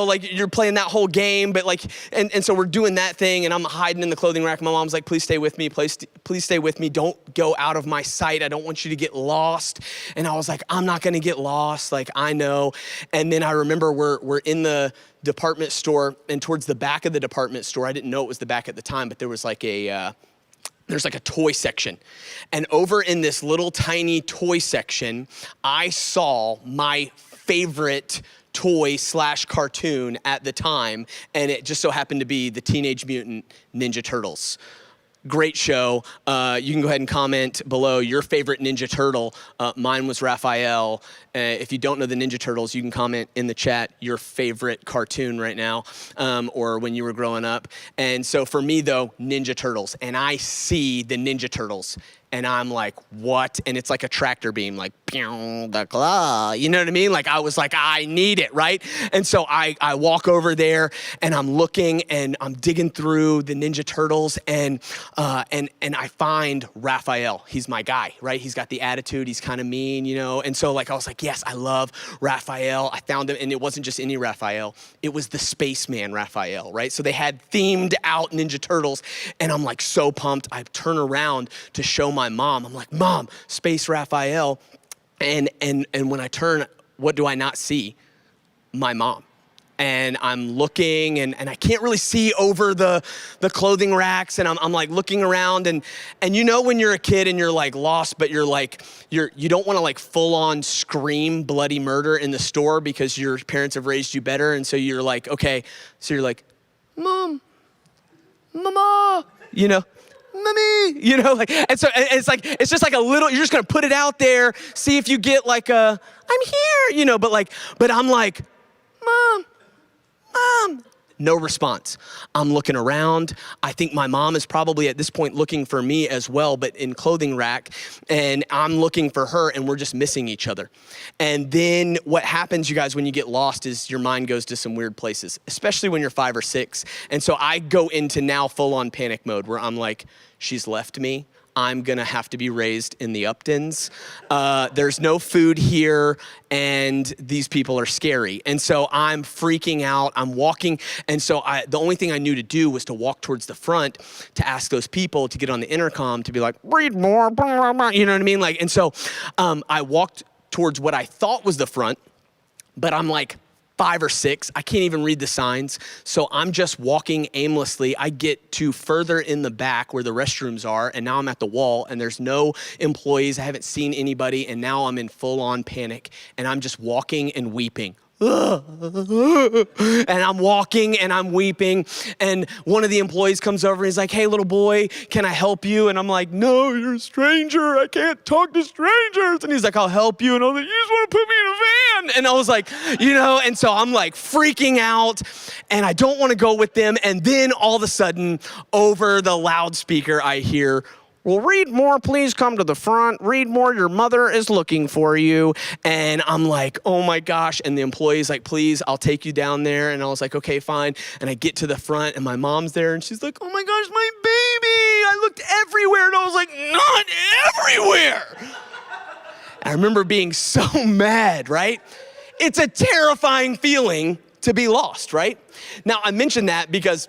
like you're playing that whole game, but like, and so we're doing that thing and I'm hiding in the clothing rack. My mom's like, please stay with me. Please stay with me. Don't go out of my sight. I don't want you to get lost. And I was like, I'm not going to get lost. Like, I know. And then I remember we're in the department store and towards the back of the department store, I didn't know it was the back at the time, but there was like there's like a toy section. And over in this little tiny toy section, I saw my favorite toy/cartoon at the time, and it just so happened to be the Teenage Mutant Ninja Turtles. Great show. You can go ahead and comment below your favorite Ninja Turtle. Mine was Raphael. If you don't know the Ninja Turtles, you can comment in the chat your favorite cartoon right now, or when you were growing up. And so for me though, Ninja Turtles, and I see the Ninja Turtles and I'm like, what? And it's like a tractor beam, like, the claw. You know what I mean? Like, I was like, I need it, right? And so I walk over there and I'm looking and I'm digging through the Ninja Turtles and I find Raphael. He's my guy, right? He's got the attitude. He's kind of mean, And so like, I was like, yes, I love Raphael. I found him, and it wasn't just any Raphael. It was the spaceman Raphael, right? So they had themed out Ninja Turtles and I'm like so pumped. I turn around to show my mom. I'm like, Mom, Space Raphael. And when I turn, what do I not see? My mom. And I'm looking and I can't really see over the clothing racks and I'm like looking around and when you're a kid and you're like lost, but you're like, you don't want to like full on scream bloody murder in the store because your parents have raised you better. And so you're like, okay. So you're like, Mom, Mama, Mommy, and so it's just like a little, you're just going to put it out there, see if you get like I'm here, but I'm like, Mom, no response. I'm looking around. I think my mom is probably at this point looking for me as well, but in clothing rack, and I'm looking for her and we're just missing each other. And then what happens, you guys, when you get lost is your mind goes to some weird places, especially when you're 5 or 6. And so I go into now full on panic mode where I'm like, she's left me. I'm gonna have to be raised in the Uptons. There's no food here, and these people are scary. And so I'm freaking out, I'm walking, and so the only thing I knew to do was to walk towards the front to ask those people to get on the intercom to be like, read more, blah, blah, you know what I mean? And so I walked towards what I thought was the front, but I'm like 5 or 6. I can't even read the signs. So I'm just walking aimlessly. I get to further in the back where the restrooms are, and now I'm at the wall, and there's no employees. I haven't seen anybody, and now I'm in full-on panic, and I'm just walking and weeping. And I'm walking and I'm weeping, and one of the employees comes over and he's like, "Hey, little boy, can I help you?" And I'm like, "No, you're a stranger. I can't talk to strangers." And he's like, "I'll help you." And I'm like, "You just want to put me in a van?" And I was like, and so I'm like freaking out, and I don't want to go with them. And then all of a sudden, over the loudspeaker, I hear, "Well, read more, please come to the front. Read more, your mother is looking for you." And I'm like, oh my gosh. And the employee's like, "Please, I'll take you down there." And I was like, okay, fine. And I get to the front, and my mom's there, and she's like, "Oh my gosh, my baby." I looked everywhere, and I was like, not everywhere. I remember being so mad, right? It's a terrifying feeling to be lost, right? Now, I mentioned that because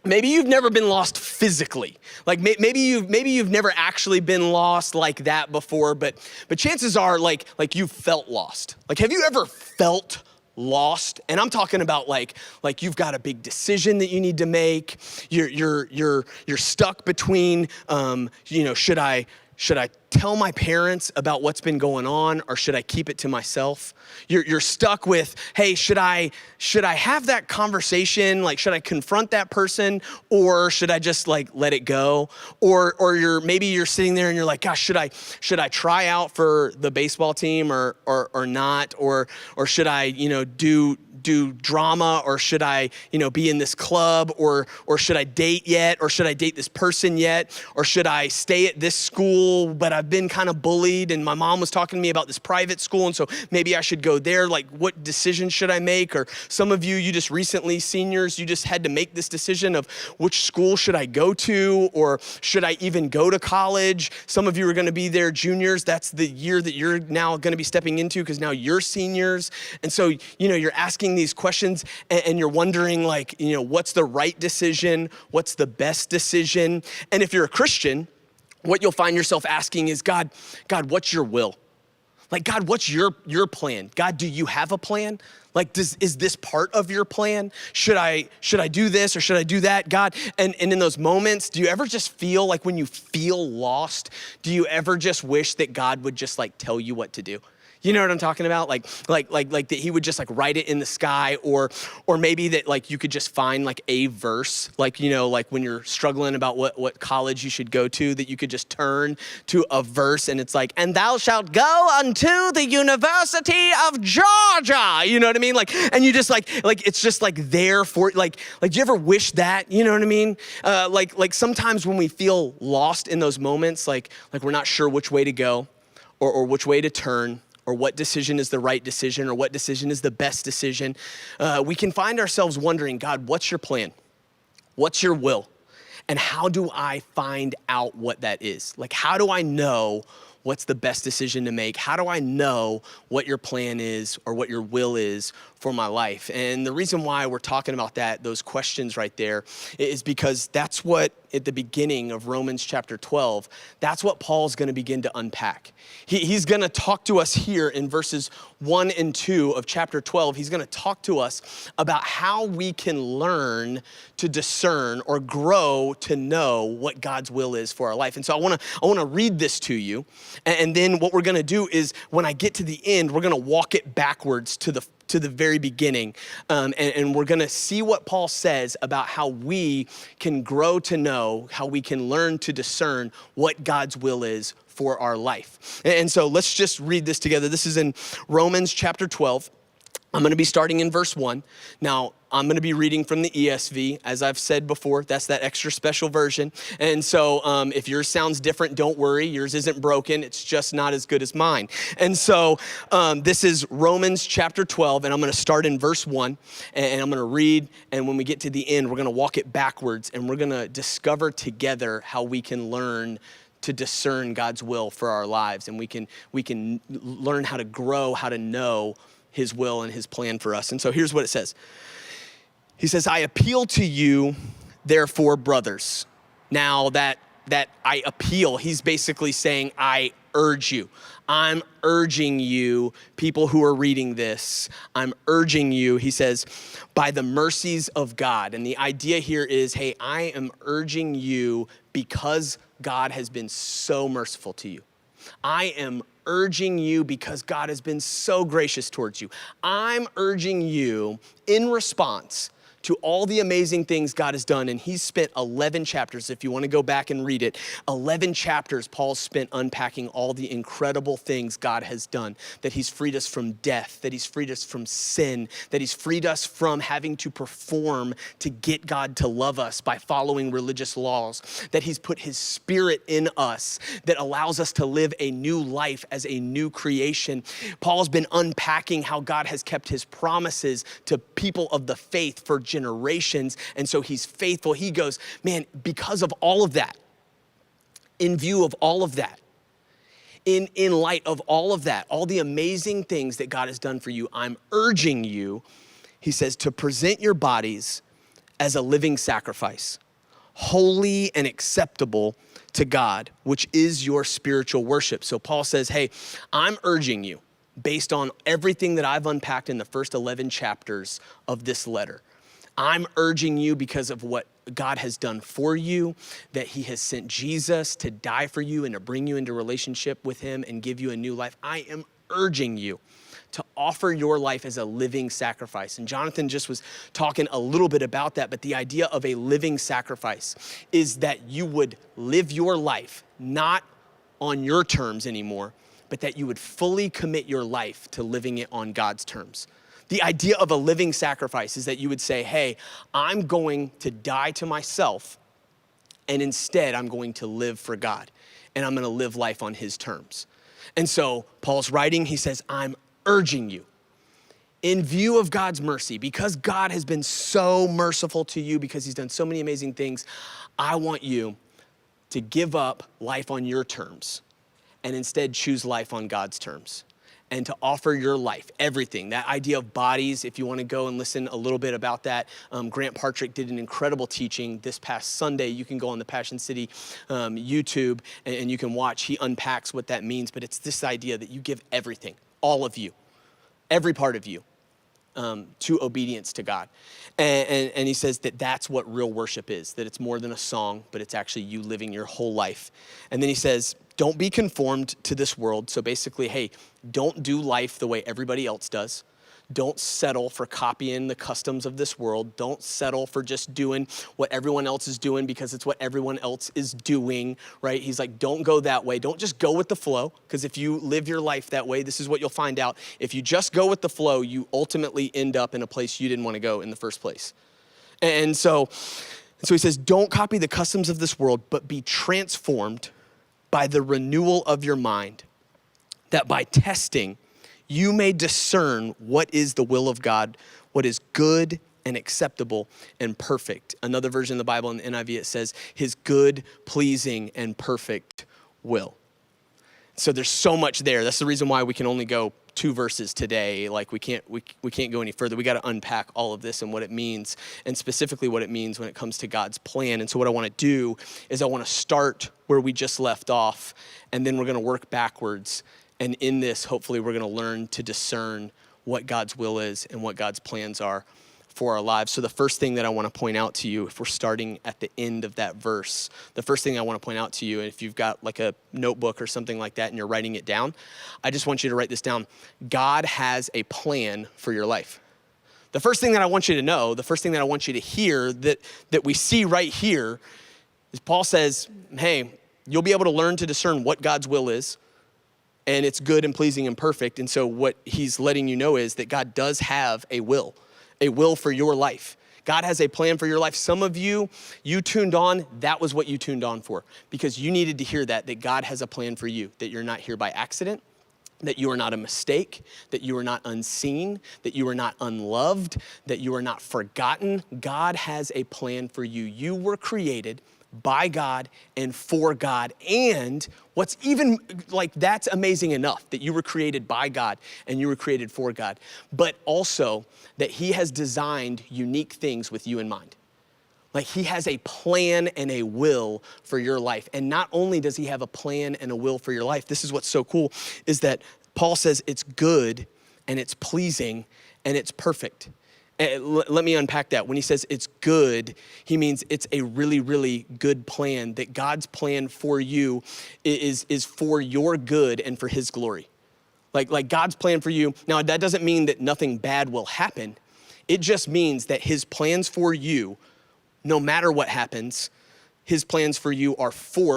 maybe you've never been lost physically. Like maybe you've never actually been lost like that before, but chances are like you've felt lost. Like, have you ever felt lost? And I'm talking about like you've got a big decision that you need to make. You're stuck between should I tell my parents about what's been going on, or should I keep it to myself? You're stuck with, hey, should I have that conversation? Like, should I confront that person, or should I just like let it go? Or maybe you're sitting there and you're like, gosh, should I try out for the baseball team or not? Or should I, do drama, or should I, be in this club, or should I date yet? Or should I date this person yet? Or should I stay at this school, but I've been kind of bullied, and my mom was talking to me about this private school, and so maybe I should go there. Like, what decision should I make? Or some of you just recently, seniors, you just had to make this decision of which school should I go to, or should I even go to college? Some of you are gonna be there juniors. That's the year that you're now gonna be stepping into, because now you're seniors. And so, you're asking these questions, and you're wondering, like, what's the right decision? What's the best decision? And if you're a Christian, what you'll find yourself asking is, God, what's your will? Like, God, what's your plan? God, do you have a plan? Like, is this part of your plan? Should I do this, or should I do that? God, and in those moments, do you ever just feel like, when you feel lost, do you ever just wish that God would just like tell you what to do? You know what I'm talking about? Like that he would just like write it in the sky, or maybe that like you could just find like a verse, like, like when you're struggling about what college you should go to, that you could just turn to a verse, and it's like, "And thou shalt go unto the University of Georgia." You know what I mean? Like, and you just like it's just like there for like do you ever wish that? You know what I mean? Like sometimes when we feel lost in those moments, like we're not sure which way to go, or which way to turn, or what decision is the right decision, or what decision is the best decision, we can find ourselves wondering, God, what's your plan? What's your will? And how do I find out what that is? Like, how do I know what's the best decision to make? How do I know what your plan is, or what your will is for my life? And the reason why we're talking about those questions right there, is because that's what, at the beginning of Romans chapter 12, that's what Paul's gonna begin to unpack. He's gonna talk to us here in verses 1 and 2 of chapter 12. He's gonna talk to us about how we can learn to discern, or grow to know what God's will is for our life. And so I wanna read this to you. And then what we're gonna do is, when I get to the end, we're gonna walk it backwards to the very beginning. And we're gonna see what Paul says about how we can grow to know, how we can learn to discern what God's will is for our life. And so let's just read this together. This is in Romans chapter 12. I'm gonna be starting in verse 1. Now, I'm gonna be reading from the ESV. As I've said before, that's that extra special version. And so if yours sounds different, don't worry. Yours isn't broken. It's just not as good as mine. And so this is Romans chapter 12, and I'm gonna start in verse 1, and I'm gonna read, and when we get to the end, we're gonna walk it backwards, and we're gonna discover together how we can learn to discern God's will for our lives, and we can learn how to grow, how to know his will and his plan for us. And so here's what it says. He says, "I appeal to you, therefore, brothers." Now that I appeal, he's basically saying, I urge you. I'm urging you, people who are reading this, I'm urging you, he says, by the mercies of God. And the idea here is, hey, I am urging you because God has been so merciful to you. I am urging you because God has been so gracious towards you. I'm urging you in response to all the amazing things God has done. And he's spent 11 chapters, if you want to go back and read it, 11 chapters Paul's spent unpacking all the incredible things God has done, that he's freed us from death, that he's freed us from sin, that he's freed us from having to perform to get God to love us by following religious laws, that he's put his spirit in us that allows us to live a new life as a new creation. Paul's been unpacking how God has kept his promises to people of the faith for generations, and so he's faithful. He goes, man, because of all of that, in view of all of that, in light of all of that, all the amazing things that God has done for you, I'm urging you, he says, to present your bodies as a living sacrifice, holy and acceptable to God, which is your spiritual worship. So Paul says, hey, I'm urging you, based on everything that I've unpacked in the first 11 chapters of this letter, I'm urging you because of what God has done for you, that he has sent Jesus to die for you and to bring you into relationship with him and give you a new life. I am urging you to offer your life as a living sacrifice. And Jonathan just was talking a little bit about that, but the idea of a living sacrifice is that you would live your life not on your terms anymore, but that you would fully commit your life to living it on God's terms. The idea of a living sacrifice is that you would say, hey, I'm going to die to myself, and instead I'm going to live for God, and I'm going to live life on his terms. And so Paul's writing, he says, I'm urging you, in view of God's mercy, because God has been so merciful to you, because he's done so many amazing things, I want you to give up life on your terms and instead choose life on God's terms, and to offer your life, everything. That idea of bodies, if you want to go and listen a little bit about that, Grant Partrick did an incredible teaching this past Sunday. You can go on the Passion City YouTube and you can watch. He unpacks what that means, but it's this idea that you give everything, all of you, every part of you, to obedience to God. And he says that that's what real worship is, that it's more than a song, but it's actually you living your whole life. And then he says, don't be conformed to this world. So basically, hey, don't do life the way everybody else does. Don't settle for copying the customs of this world. Don't settle for just doing what everyone else is doing because it's what everyone else is doing, right? He's like, don't go that way. Don't just go with the flow, because if you live your life that way, this is what you'll find out. If you just go with the flow, you ultimately end up in a place you didn't want to go in the first place. And so he says, don't copy the customs of this world, but be transformed by the renewal of your mind, that by testing, you may discern what is the will of God, what is good and acceptable and perfect. Another version of the Bible in the NIV, it says his good, pleasing, and perfect will. So there's so much there. That's the reason why we can only go 2 verses today. Like we can't go any further. We got to unpack all of this and what it means, and specifically what it means when it comes to God's plan. And so what I want to do is I want to start where we just left off, and then we're going to work backwards. And in this, hopefully we're going to learn to discern what God's will is and what God's plans are for our lives. So the first thing that I want to point out to you, if we're starting at the end of that verse, the first thing I want to point out to you, and if you've got like a notebook or something like that and you're writing it down, I just want you to write this down. God has a plan for your life. The first thing that I want you to know, the first thing that I want you to hear that we see right here is Paul says, hey, you'll be able to learn to discern what God's will is, and it's good and pleasing and perfect. And so what he's letting you know is that God does have a will for your life. God has a plan for your life. Some of you tuned on, that was what you tuned on for, because you needed to hear that God has a plan for you, that you're not here by accident, that you are not a mistake, that you are not unseen, that you are not unloved, that you are not forgotten. God has a plan for you. You were created by God and for God. And what's even like, that's amazing enough that you were created by God and you were created for God, but also that he has designed unique things with you in mind. Like he has a plan and a will for your life. And not only does he have a plan and a will for your life, this is what's so cool, is that Paul says it's good and it's pleasing and it's perfect. Let me unpack that. When he says it's good, he means it's a really, really good plan, that God's plan for you is for your good and for his glory. Like God's plan for you. Now, that doesn't mean that nothing bad will happen. It just means that his plans for you, no matter what happens, his plans for you are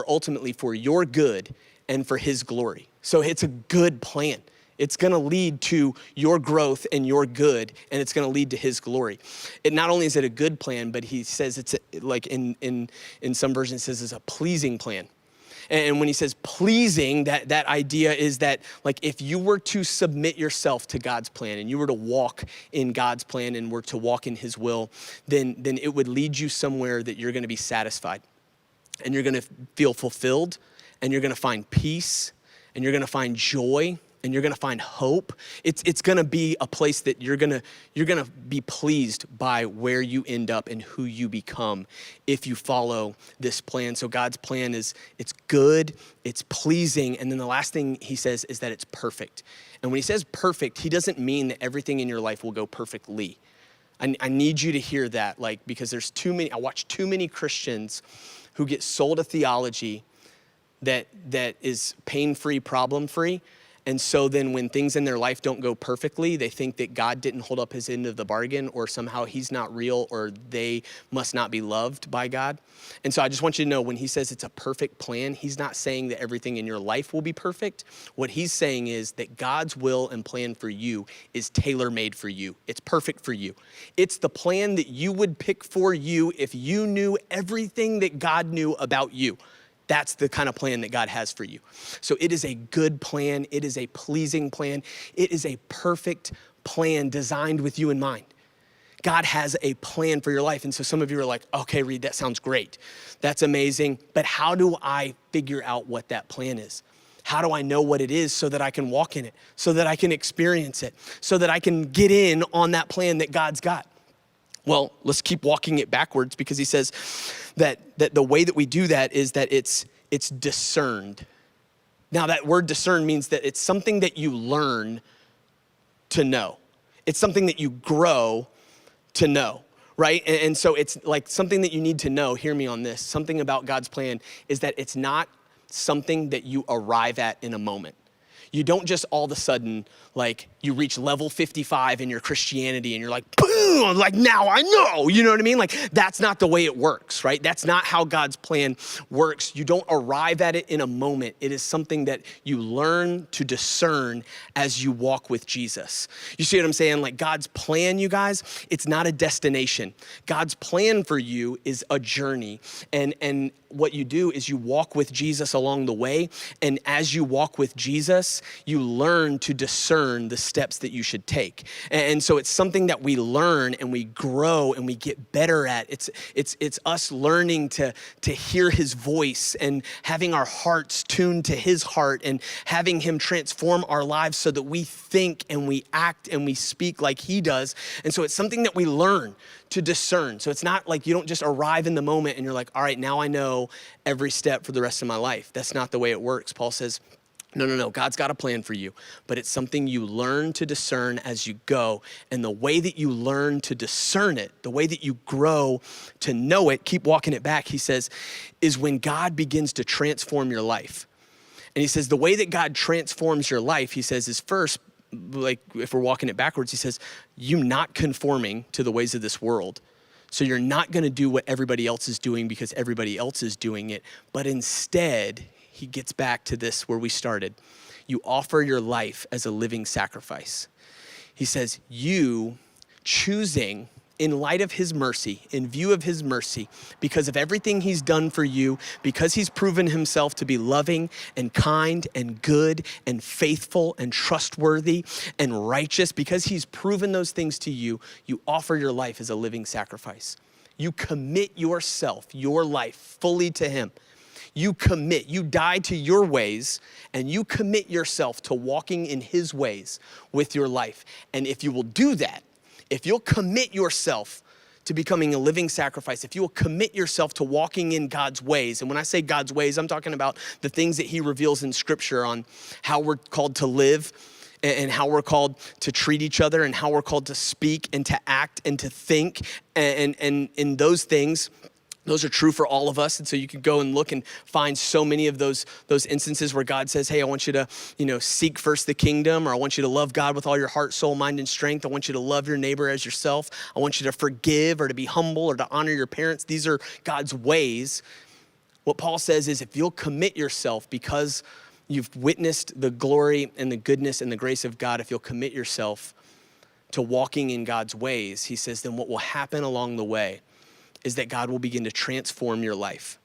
ultimately for your good and for his glory. So it's a good plan. It's gonna lead to your growth and your good, and it's gonna lead to his glory. It not only is it a good plan, but he says it's like in some versions it says it's a pleasing plan. And when he says pleasing, that idea is that like if you were to submit yourself to God's plan and you were to walk in God's plan and were to walk in his will, then it would lead you somewhere that you're gonna be satisfied and you're gonna feel fulfilled and you're gonna find peace and you're gonna find joy and you're gonna find hope. It's gonna be a place that you're gonna be pleased by where you end up and who you become if you follow this plan. So God's plan it's good, it's pleasing, and then the last thing he says is that it's perfect. And when he says perfect, he doesn't mean that everything in your life will go perfectly. I need you to hear that, like, because I watch too many Christians who get sold a theology that is pain-free, problem-free. And so then when things in their life don't go perfectly, they think that God didn't hold up his end of the bargain, or somehow he's not real, or they must not be loved by God. And so I just want you to know, when he says it's a perfect plan, he's not saying that everything in your life will be perfect. What he's saying is that God's will and plan for you is tailor-made for you. It's perfect for you. It's the plan that you would pick for you if you knew everything that God knew about you. That's the kind of plan that God has for you. So it is a good plan. It is a pleasing plan. It is a perfect plan designed with you in mind. God has a plan for your life. And so some of you are like, okay, Reed, that sounds great. That's amazing. But how do I figure out what that plan is? How do I know what it is so that I can walk in it, so that I can experience it, so that I can get in on that plan that God's got? Well, let's keep walking it backwards, because he says that the way that we do that is that it's discerned. Now, that word discern means that it's something that you learn to know. It's something that you grow to know, right? And so it's like something that you need to know. Hear me on this. Something about God's plan is that it's not something that you arrive at in a moment. You don't just all of a sudden, like, you reach level 55 in your Christianity and you're like, boom, like, now I know, you know what I mean? Like, that's not the way it works, right? That's not how God's plan works. You don't arrive at it in a moment. It is something that you learn to discern as you walk with Jesus. You see what I'm saying? Like, God's plan, you guys, it's not a destination. God's plan for you is a journey. And what you do is you walk with Jesus along the way. And as you walk with Jesus, you learn to discern the steps that you should take. And so it's something that we learn and we grow and we get better at. It's us learning to hear his voice and having our hearts tuned to his heart and having him transform our lives so that we think and we act and we speak like he does. And so it's something that we learn to discern. So it's not like you don't just arrive in the moment and you're like, all right, now I know every step for the rest of my life. That's not the way it works. Paul says, no. God's got a plan for you, but it's something you learn to discern as you go. And the way that you learn to discern it, the way that you grow to know it, keep walking it back, he says, is when God begins to transform your life. And he says, the way that God transforms your life, he says, is first, like if we're walking it backwards, he says, you not conforming to the ways of this world. So you're not gonna do what everybody else is doing because everybody else is doing it, but instead, he gets back to this where we started. You offer your life as a living sacrifice. He says, you choosing in light of his mercy, in view of his mercy, because of everything he's done for you, because he's proven himself to be loving and kind and good and faithful and trustworthy and righteous, because he's proven those things to you, you offer your life as a living sacrifice. You commit yourself, your life fully to him. You commit, you die to your ways, and you commit yourself to walking in his ways with your life. And if you will do that, if you'll commit yourself to becoming a living sacrifice, if you will commit yourself to walking in God's ways, and when I say God's ways, I'm talking about the things that he reveals in scripture on how we're called to live and how we're called to treat each other and how we're called to speak and to act and to think, and in those things, those are true for all of us. And so you can go and look and find so many of those instances where God says, hey, I want you to, seek first the kingdom, or I want you to love God with all your heart, soul, mind, and strength. I want you to love your neighbor as yourself. I want you to forgive or to be humble or to honor your parents. These are God's ways. What Paul says is if you'll commit yourself because you've witnessed the glory and the goodness and the grace of God, if you'll commit yourself to walking in God's ways, he says, then what will happen along the way is that God will begin to transform your life.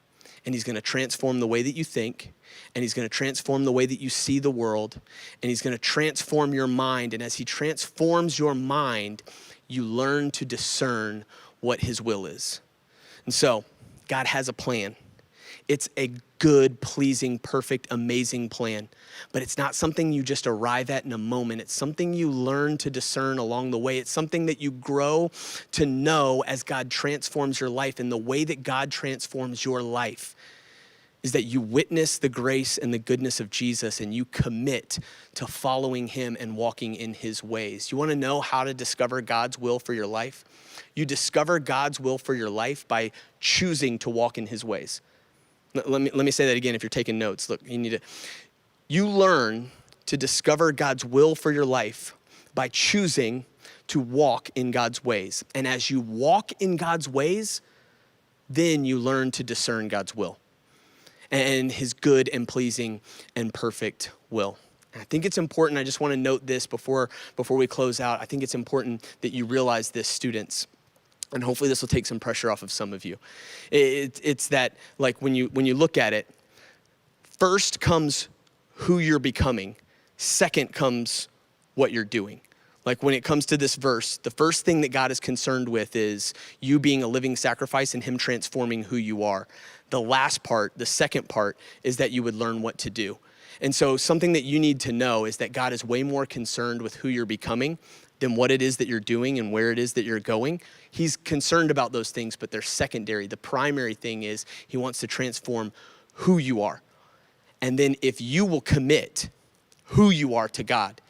And he's going to transform the way that you think, and he's going to transform the way that you see the world, and he's going to transform your mind. And as he transforms your mind, you learn to discern what his will is. And so God has a plan. It's a good, pleasing, perfect, amazing plan. But it's not something you just arrive at in a moment. It's something you learn to discern along the way. It's something that you grow to know as God transforms your life. And the way that God transforms your life is that you witness the grace and the goodness of Jesus, and you commit to following him and walking in his ways. You want to know how to discover God's will for your life? You discover God's will for your life by choosing to walk in his ways. Let me say that again if you're taking notes. Look, you learn to discover God's will for your life by choosing to walk in God's ways. And as you walk in God's ways, then you learn to discern God's will and his good and pleasing and perfect will. And I think it's important, I just want to note this before we close out. I think it's important that you realize this, students. And hopefully this will take some pressure off of some of you. It's that, like, when you look at it, first comes who you're becoming. Second comes what you're doing. Like, when it comes to this verse, the first thing that God is concerned with is you being a living sacrifice and him transforming who you are. The last part, the second part, is that you would learn what to do. And so something that you need to know is that God is way more concerned with who you're becoming than what it is that you're doing and where it is that you're going. He's concerned about those things, but they're secondary. The primary thing is he wants to transform who you are. And then if you will commit who you are to God,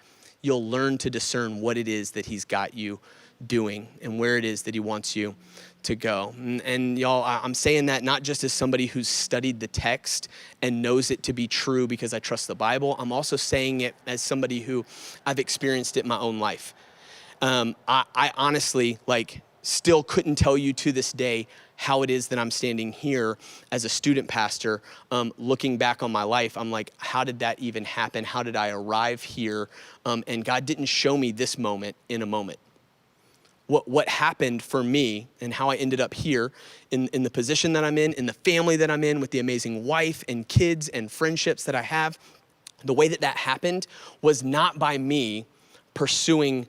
you'll learn to discern what it is that he's got you doing and where it is that he wants you to go. And y'all, I'm saying that not just as somebody who's studied the text and knows it to be true because I trust the Bible. I'm also saying it as somebody who I've experienced it in my own life. I honestly, still couldn't tell you to this day how it is that I'm standing here as a student pastor, looking back on my life. I'm like, how did that even happen? How did I arrive here? And God didn't show me this moment in a moment. What happened for me and how I ended up here in the position that I'm in the family that I'm in, with the amazing wife and kids and friendships that I have, the way that happened was not by me pursuing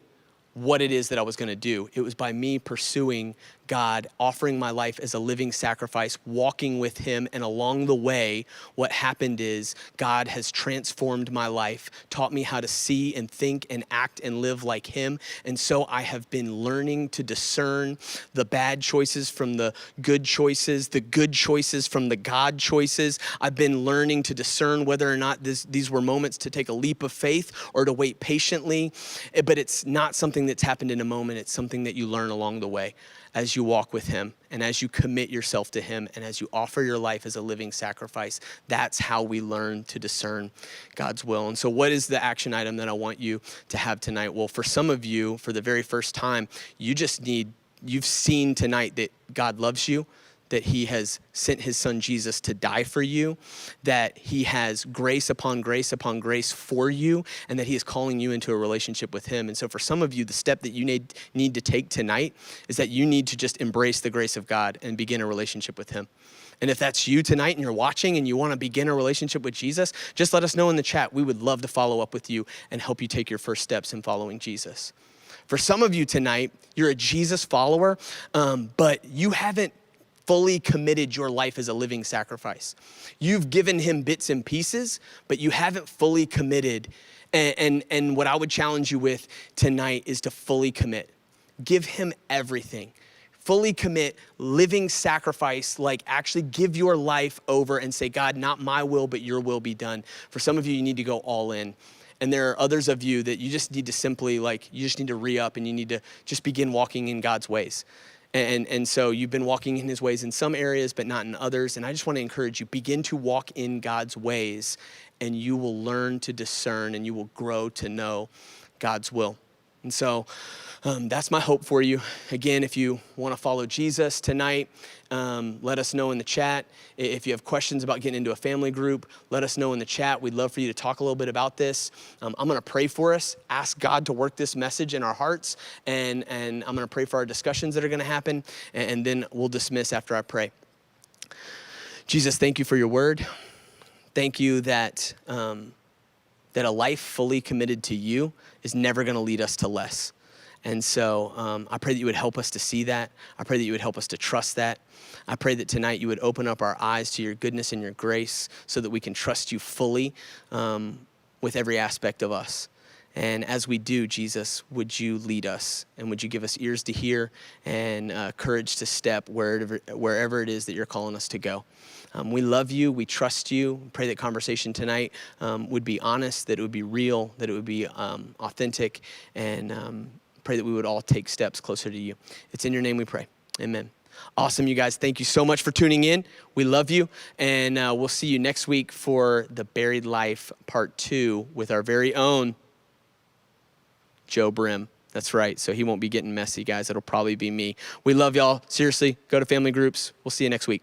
what it is that I was going to do. It was by me pursuing God, offering my life as a living sacrifice, walking with him. And along the way, what happened is God has transformed my life, taught me how to see and think and act and live like him. And so I have been learning to discern the bad choices from the good choices from the God choices. I've been learning to discern whether or not these were moments to take a leap of faith or to wait patiently. But it's not something that's happened in a moment. It's something that you learn along the way as you walk with him and as you commit yourself to him and as you offer your life as a living sacrifice. That's how we learn to discern God's will. And so what is the action item that I want you to have tonight? Well, for some of you, for the very first time, you've seen tonight that God loves you, that he has sent his son Jesus to die for you, that he has grace upon grace upon grace for you, and that he is calling you into a relationship with him. And so for some of you, the step that you need to take tonight is that you need to just embrace the grace of God and begin a relationship with him. And if that's you tonight and you're watching and you want to begin a relationship with Jesus, just let us know in the chat. We would love to follow up with you and help you take your first steps in following Jesus. For some of you tonight, you're a Jesus follower, but you haven't fully committed your life as a living sacrifice. You've given him bits and pieces, but you haven't fully committed. And what I would challenge you with tonight is to fully commit. Give him everything. fully commit, living sacrifice, like actually give your life over and say, God, not my will, but your will be done. For some of you, you need to go all in. And there are others of you that you just need to simply you just need to re-up and you need to just begin walking in God's ways. And so you've been walking in his ways in some areas, but not in others. And I just want to encourage you, begin to walk in God's ways and you will learn to discern and you will grow to know God's will. And so that's my hope for you. Again, if you want to follow Jesus tonight, let us know in the chat. If you have questions about getting into a family group, let us know in the chat. We'd love for you to talk a little bit about this. I'm going to pray for us, ask God to work this message in our hearts, and I'm going to pray for our discussions that are going to happen, and then we'll dismiss after I pray. Jesus, thank you for your word. Thank you that a life fully committed to you is never going to lead us to less. And so I pray that you would help us to see that. I pray that you would help us to trust that. I pray that tonight you would open up our eyes to your goodness and your grace so that we can trust you fully with every aspect of us. And as we do, Jesus, would you lead us and would you give us ears to hear and courage to step wherever it is that you're calling us to go. We love you. We trust you. Pray that conversation tonight would be honest, that it would be real, that it would be authentic, and pray that we would all take steps closer to you. It's in your name we pray. Amen. Awesome, you guys. Thank you so much for tuning in. We love you, and we'll see you next week for the Buried Life Part 2 with our very own Joe Brim. That's right. So he won't be getting messy, guys. It'll probably be me. We love y'all. Seriously, go to family groups. We'll see you next week.